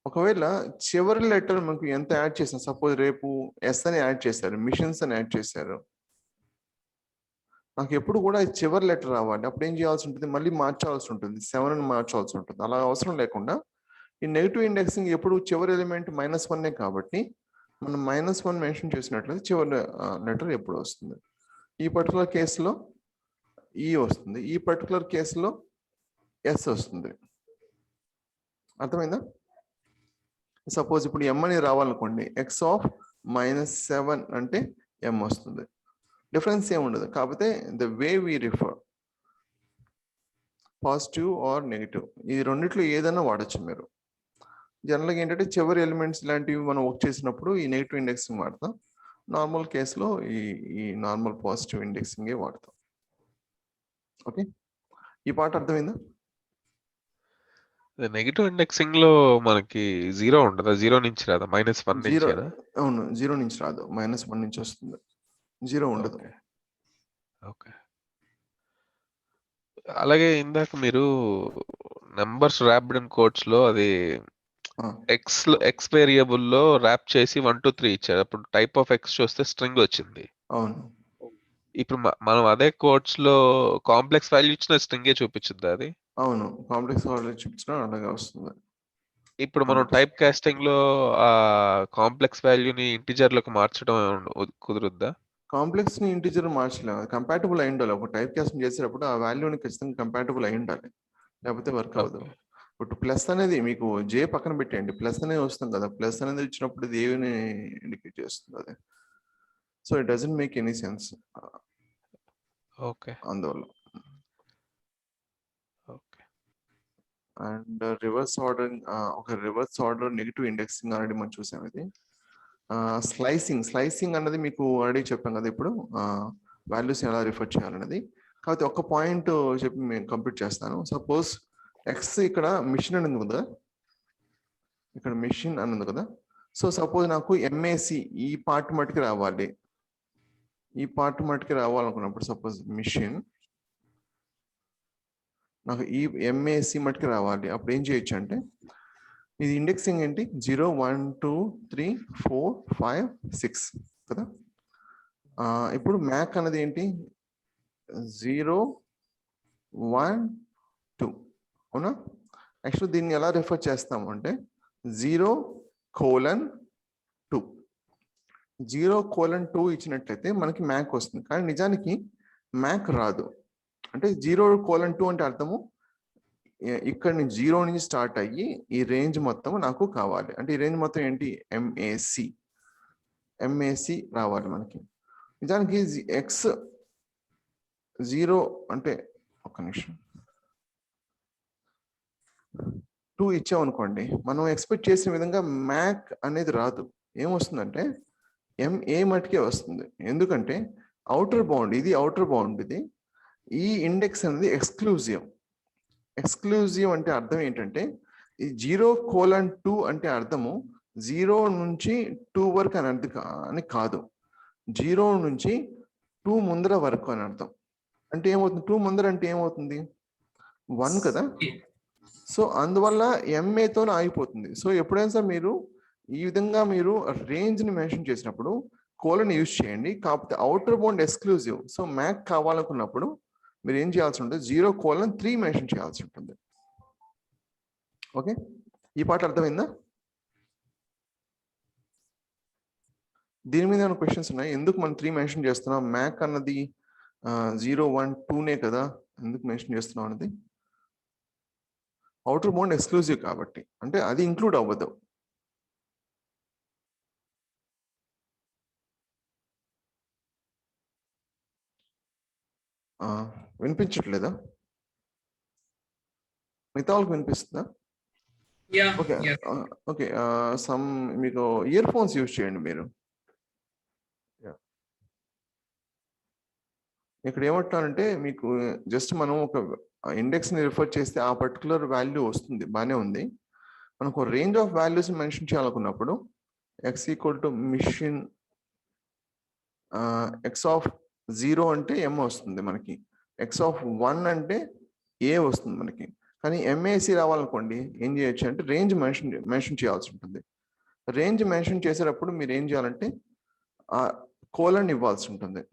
ఒకవేళ చివరి లెటర్ మనకు ఎంత యాడ్ చేసాం, సపోజ్ రేపు ఎస్ అని యాడ్ చేశారు, మిషన్స్ అని యాడ్ చేశారు, నాకు ఎప్పుడు కూడా చివరి లెటర్ రావాలి. అప్పుడు ఏం చేయాల్సి ఉంటుంది? మళ్ళీ మార్చాల్సి ఉంటుంది, 7 అని మార్చాల్సి ఉంటుంది. అలా అవసరం లేకుండా ఈ నెగిటివ్ ఇండెక్సింగ్ ఎప్పుడు చివరి ఎలిమెంట్ -1 కాబట్టి మనం -1 మెన్షన్ చేసినట్లయితే చివరి లెటర్ ఎప్పుడు వస్తుంది. ఈ పర్టికులర్ కేసులో ఈ వస్తుంది, ఈ పర్టికులర్ కేసులో ఎస్ వస్తుంది. అర్థమైందా? సపోజ్ ఇప్పుడు ఎం అని రావాలనుకోండి, ఎక్స్ ఆఫ్ -7 అంటే ఎం వస్తుంది. డిఫరెన్స్ ఏమి ఉండదు, కాకపోతే the way we refer positive or negative ఈ రెండిట్లో ఏదైనా వాడచ్చు మీరు. జనరల్గా ఏంటంటే చివరి ఎలిమెంట్స్ లాంటివి మనం వర్క్ చేసినప్పుడు ఈ నెగిటివ్ ఇండెక్సింగ్ వాడతాం. నార్మల్ కేసులో ఈ నార్మల్ పాజిటివ్ ఇండెక్సింగే వాడతాం. ఓకే, ఈ పాట అర్థమైందా? నెగిటివ్ ఇండెక్సింగ్ లో మనకి 0 ఉండదా? 0 నుంచి రాదా? -1 నుంచి జీరో, కదా? అవును, 0 నుంచి రాదు, -1 నుంచి వస్తుంది, 0 ఉండదు. ఓకే. అలాగే ఇందాక మీరు నంబర్స్ ర్యాప్డ్ ఇన్ కోడ్స్ లో అది ఎక్స్ వేరియబుల్ లో ర్యాప్ చేసి 1 2 3 ఇచ్చారు. అప్పుడు టైప్ ఆఫ్ ఎక్స్ చూస్తే స్ట్రింగ్ వచ్చింది. అవును. ఇప్పుడు మనం అదే కోడ్స్ లో కాంప్లెక్స్ వాల్యూ ఇచ్చిన స్ట్రింగే చూపించుద్దా అది? అవును, కాంప్లెక్స్ వాల్యూ చూపించినా అలాగే వస్తుంది. ఇప్పుడు మనం టైప్ కాస్టింగ్ లో ఆ కాంప్లెక్స్ వాల్యూని ఇంటిజర్ లోకి మార్చడం కుదురుద్దా? కాంప్లెక్స్ ని ఇంటిజర్ మార్చలేము, కంపాటబుల్ అయి ఉండాలి. ఒక టైప్ కాస్టింగ్ చేసేటప్పుడు ఆ వాల్యూని ఖచ్చితంగా కంపాటబుల్ అయి ఉండాలి, లేకపోతే వర్క్ అవ్వదు. ఇప్పుడు ప్లస్ అనేది మీకు జే పక్కన పెట్టండి, ప్లస్ అనేది వస్తుంది కదా, ప్లస్ అనేది ఇచ్చినప్పుడు ఇది ఏని ఇండికేట్ చేస్తుంది అది. So it doesn't make any sense. Okay, అందువల్ల. ఓకే. అండ్ రివర్స్ ఆర్డరింగ్, ఒక reverse order negative indexing already మనం చూసాం. ఇది స్లైసింగ్ అన్నది మీకు ఆల్రెడీ చెప్పాం కదా. ఇప్పుడు వాల్యూస్ ఎలా రిఫర్ చేయాలన్నది. కాబట్టి ఒక పాయింట్ చెప్పి నేను కంప్లీట్ చేస్తాను. సపోజ్ ఎక్స్ ఇక్కడ మిషన్ అని ఉంది కదా, ఇక్కడ మిషన్ అని ఉంది కదా. సో సపోజ్ నాకు ఎంఏసి ఈ పార్ట్ మటుకి రావాలి, ఈ పార్ట్ మటుకి రావాలనుకున్నప్పుడు సపోజ్ మిషన్ నాకు ఈ ఎంఏసి మటుకి రావాలి. అప్పుడు ఏం చేయొచ్చు అంటే ఇది ఇండెక్సింగ్ ఏంటి, 0 1 2 3 4 5 6 కదా. ఇప్పుడు మ్యాక్ అన్నది ఏంటి, 0 1 2, అవునా? యాక్చువల్లీ దీన్ని ఎలా రిఫర్ చేస్తాము అంటే 0:2, 0:2 ఇచ్చినట్లయితే మనకి మ్యాక్ వస్తుంది. కానీ నిజానికి మ్యాక్ రాదు. అంటే 0:2 అంటే అర్థము ఇక్కడ నుంచి 0 నుంచి స్టార్ట్ అయ్యి ఈ రేంజ్ మొత్తం నాకు కావాలి. అంటే ఈ రేంజ్ మొత్తం ఏంటి, ఎంఏసి రావాలి మనకి. నిజానికి ఎక్స్ 0 అంటే ఒక్క నిమిషం 2 ఇచ్చామనుకోండి, మనం ఎక్స్పెక్ట్ చేసిన విధంగా మ్యాక్ అనేది రాదు. ఏమొస్తుందంటే ఎంఏ మటుకే వస్తుంది. ఎందుకంటే అవుటర్ బౌండ్, ఇది అవుటర్ బౌండ్, ఇది ఈ ఇండెక్స్ అనేది ఎక్స్క్లూజివ్ అంటే అర్థం ఏంటంటే ఈ 0:2 అంటే అర్థము 0 నుంచి 2 వరకు అని అని కాదు, 0 నుంచి 2 ముందర వరకు అని అర్థం. అంటే ఏమవుతుంది, 2 ముందర అంటే ఏమవుతుంది, 1 కదా. సో అందువల్ల ఎంఏతో ఆగిపోతుంది. సో ఎప్పుడైనా సరే మీరు ఈ విధంగా మీరు రేంజ్ ని మెన్షన్ చేసినప్పుడు కోలన్ యూజ్ చేయండి. కాకపోతే outer bound exclusive, so max కావాలనుకున్నప్పుడు మీరు ఏం చేయాల్సి ఉంటుంది, 0:3 మెన్షన్ చేయాల్సి ఉంటుంది. ఓకే, ఈ పాట అర్థమైందా? దీని మీద ఏమైనా క్వశ్చన్స్ ఉన్నాయి? ఎందుకు మనం 3 మెన్షన్ చేస్తున్నాం? మ్యాక్ అన్నది 0 1 2నే కదా, ఎందుకు మెన్షన్ చేస్తున్నాం అన్నది అవుటర్ బౌండ్ ఎక్స్క్లూజివ్ కాబట్టి, అంటే అది ఇంక్లూడ్ అవ్వదు. వినిపించట్లేదా? మిగతా వాళ్ళకి వినిపిస్తుందా? Yeah, okay. yeah. ఓకే. మీకు ఇయర్ ఫోన్స్ యూజ్ చేయండి మీరు. ఇక్కడ ఏమంటున్నానంటే మీకు జస్ట్ మనం ఒక ఇండెక్స్ని రిఫర్ చేస్తే ఆ పర్టికులర్ వాల్యూ వస్తుంది, బాగానే ఉంది. మనకు రేంజ్ ఆఫ్ వాల్యూస్ మెన్షన్ చేయాలనుకున్నప్పుడు ఎక్స్ ఈక్వల్ టు మిషన్ ఎక్స్ ఆఫ్ 0 అంటే ఎం వస్తుంది మనకి, ఎక్స్ ఆఫ్ 1 అంటే ఏ వస్తుంది మనకి. కానీ ఎంఏసి రావాలనుకోండి ఏం చేయొచ్చు అంటే రేంజ్ మెన్షన్ చేయాల్సి ఉంటుంది. రేంజ్ మెన్షన్ చేసేటప్పుడు మీరు ఏం చేయాలంటే కోలన్ ఇవ్వాల్సి ఉంటుంది.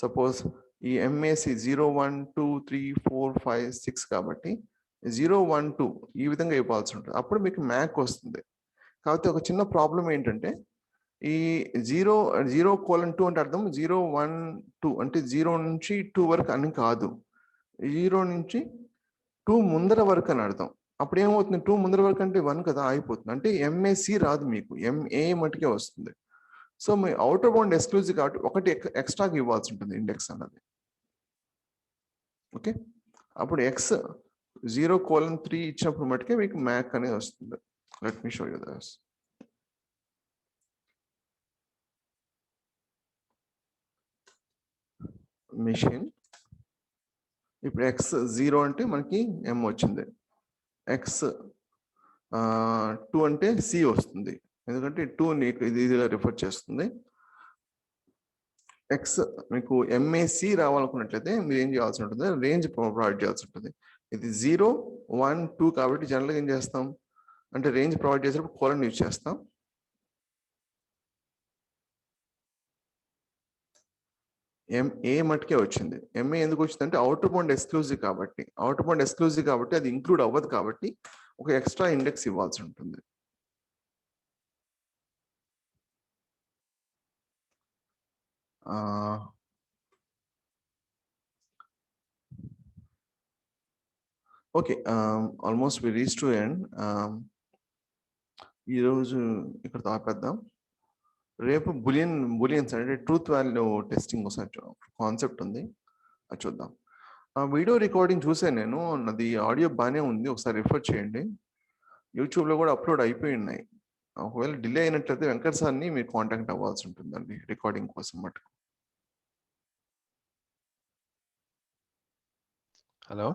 సపోజ్ ఈ ఎంఏసి 0, 1, 2, 3, 4, 5, 6 కాబట్టి 0, 1, 2 ఈ విధంగా ఇవ్వాల్సి ఉంటుంది. అప్పుడు మీకు మ్యాక్ వస్తుంది. కాకపోతే ఒక చిన్న ప్రాబ్లం ఏంటంటే ఈ 0:2 అంటే అర్థం 0, 1, 2 అంటే 0 నుంచి 2 వరకు అని కాదు, 0 నుంచి 2 ముందర వరకు అని అర్థం. అప్పుడు ఏమవుతుంది, 2 ముందర వరకు అంటే 1 కదా, అయిపోతుంది. అంటే ఎంఏసి రాదు మీకు, ఎంఏ మటుకే వస్తుంది. సో మీ అవుటర్ బౌండ్ ఎక్స్క్లూజివ్ కాబట్టి ఒకటి ఎక్స్ట్రాగా ఇవ్వాల్సి ఉంటుంది ఇండెక్స్ అన్నది. ఓకే, అప్పుడు ఎక్స్ 0:3 ఇచ్చినప్పుడు మటుకే మీకు మ్యాక్ అనేది వస్తుంది. Let me show you this. మిషన్ ఇప్పుడు ఎక్స్ 0 అంటే మనకి ఎం వచ్చింది, ఎక్స్ 2 అంటే సి వస్తుంది, ఎందుకంటే 2 నీకు ఇదిగా రిఫర్ చేస్తుంది. ఎక్స్ మీకు ఎంఏసి రావాలనుకున్నట్లయితే మీరు ఏం చేయాల్సి ఉంటుంది, రేంజ్ ప్రొవైడ్ చేయాల్సి ఉంటుంది. ఇది 0, 1, 2 కాబట్టి జనరల్గా ఏం చేస్తాం అంటే రేంజ్ ప్రొవైడ్ చేసేటప్పుడు కోలన్ యూజ్ చేస్తాం. ఎంఏ మటుకే వచ్చింది. ఎంఏ ఎందుకు వచ్చింది అంటే అవుటర్ బౌండ్ ఎక్స్క్లూజివ్ కాబట్టి, అవుటర్ బౌండ్ ఎక్స్క్లూజివ్ కాబట్టి అది ఇంక్లూడ్ అవ్వదు కాబట్టి ఒక ఎక్స్ట్రా ఇండెక్స్ ఇవ్వాల్సి ఉంటుంది. Okay, almost we reach to end. ఈరోజు ఇక్కడ ఆపేద్దాం. రేపు బులియన్స్ అంటే ట్రూత్ వాల్యూ టెస్టింగ్ ఒకసారి కాన్సెప్ట్ ఉంది, అది చూద్దాం. వీడియో రికార్డింగ్ చూసాను నేను, అది ఆడియో బాగానే ఉంది, ఒకసారి రిఫర్ చేయండి. యూట్యూబ్లో కూడా అప్లోడ్ అయిపోయి ఉన్నాయి. ఒకవేళ డిలే అయినట్లయితే వెంకట్ సార్ని మీరు కాంటాక్ట్ అవ్వాల్సి ఉంటుందండి రికార్డింగ్ కోసం మటుకు. హలో.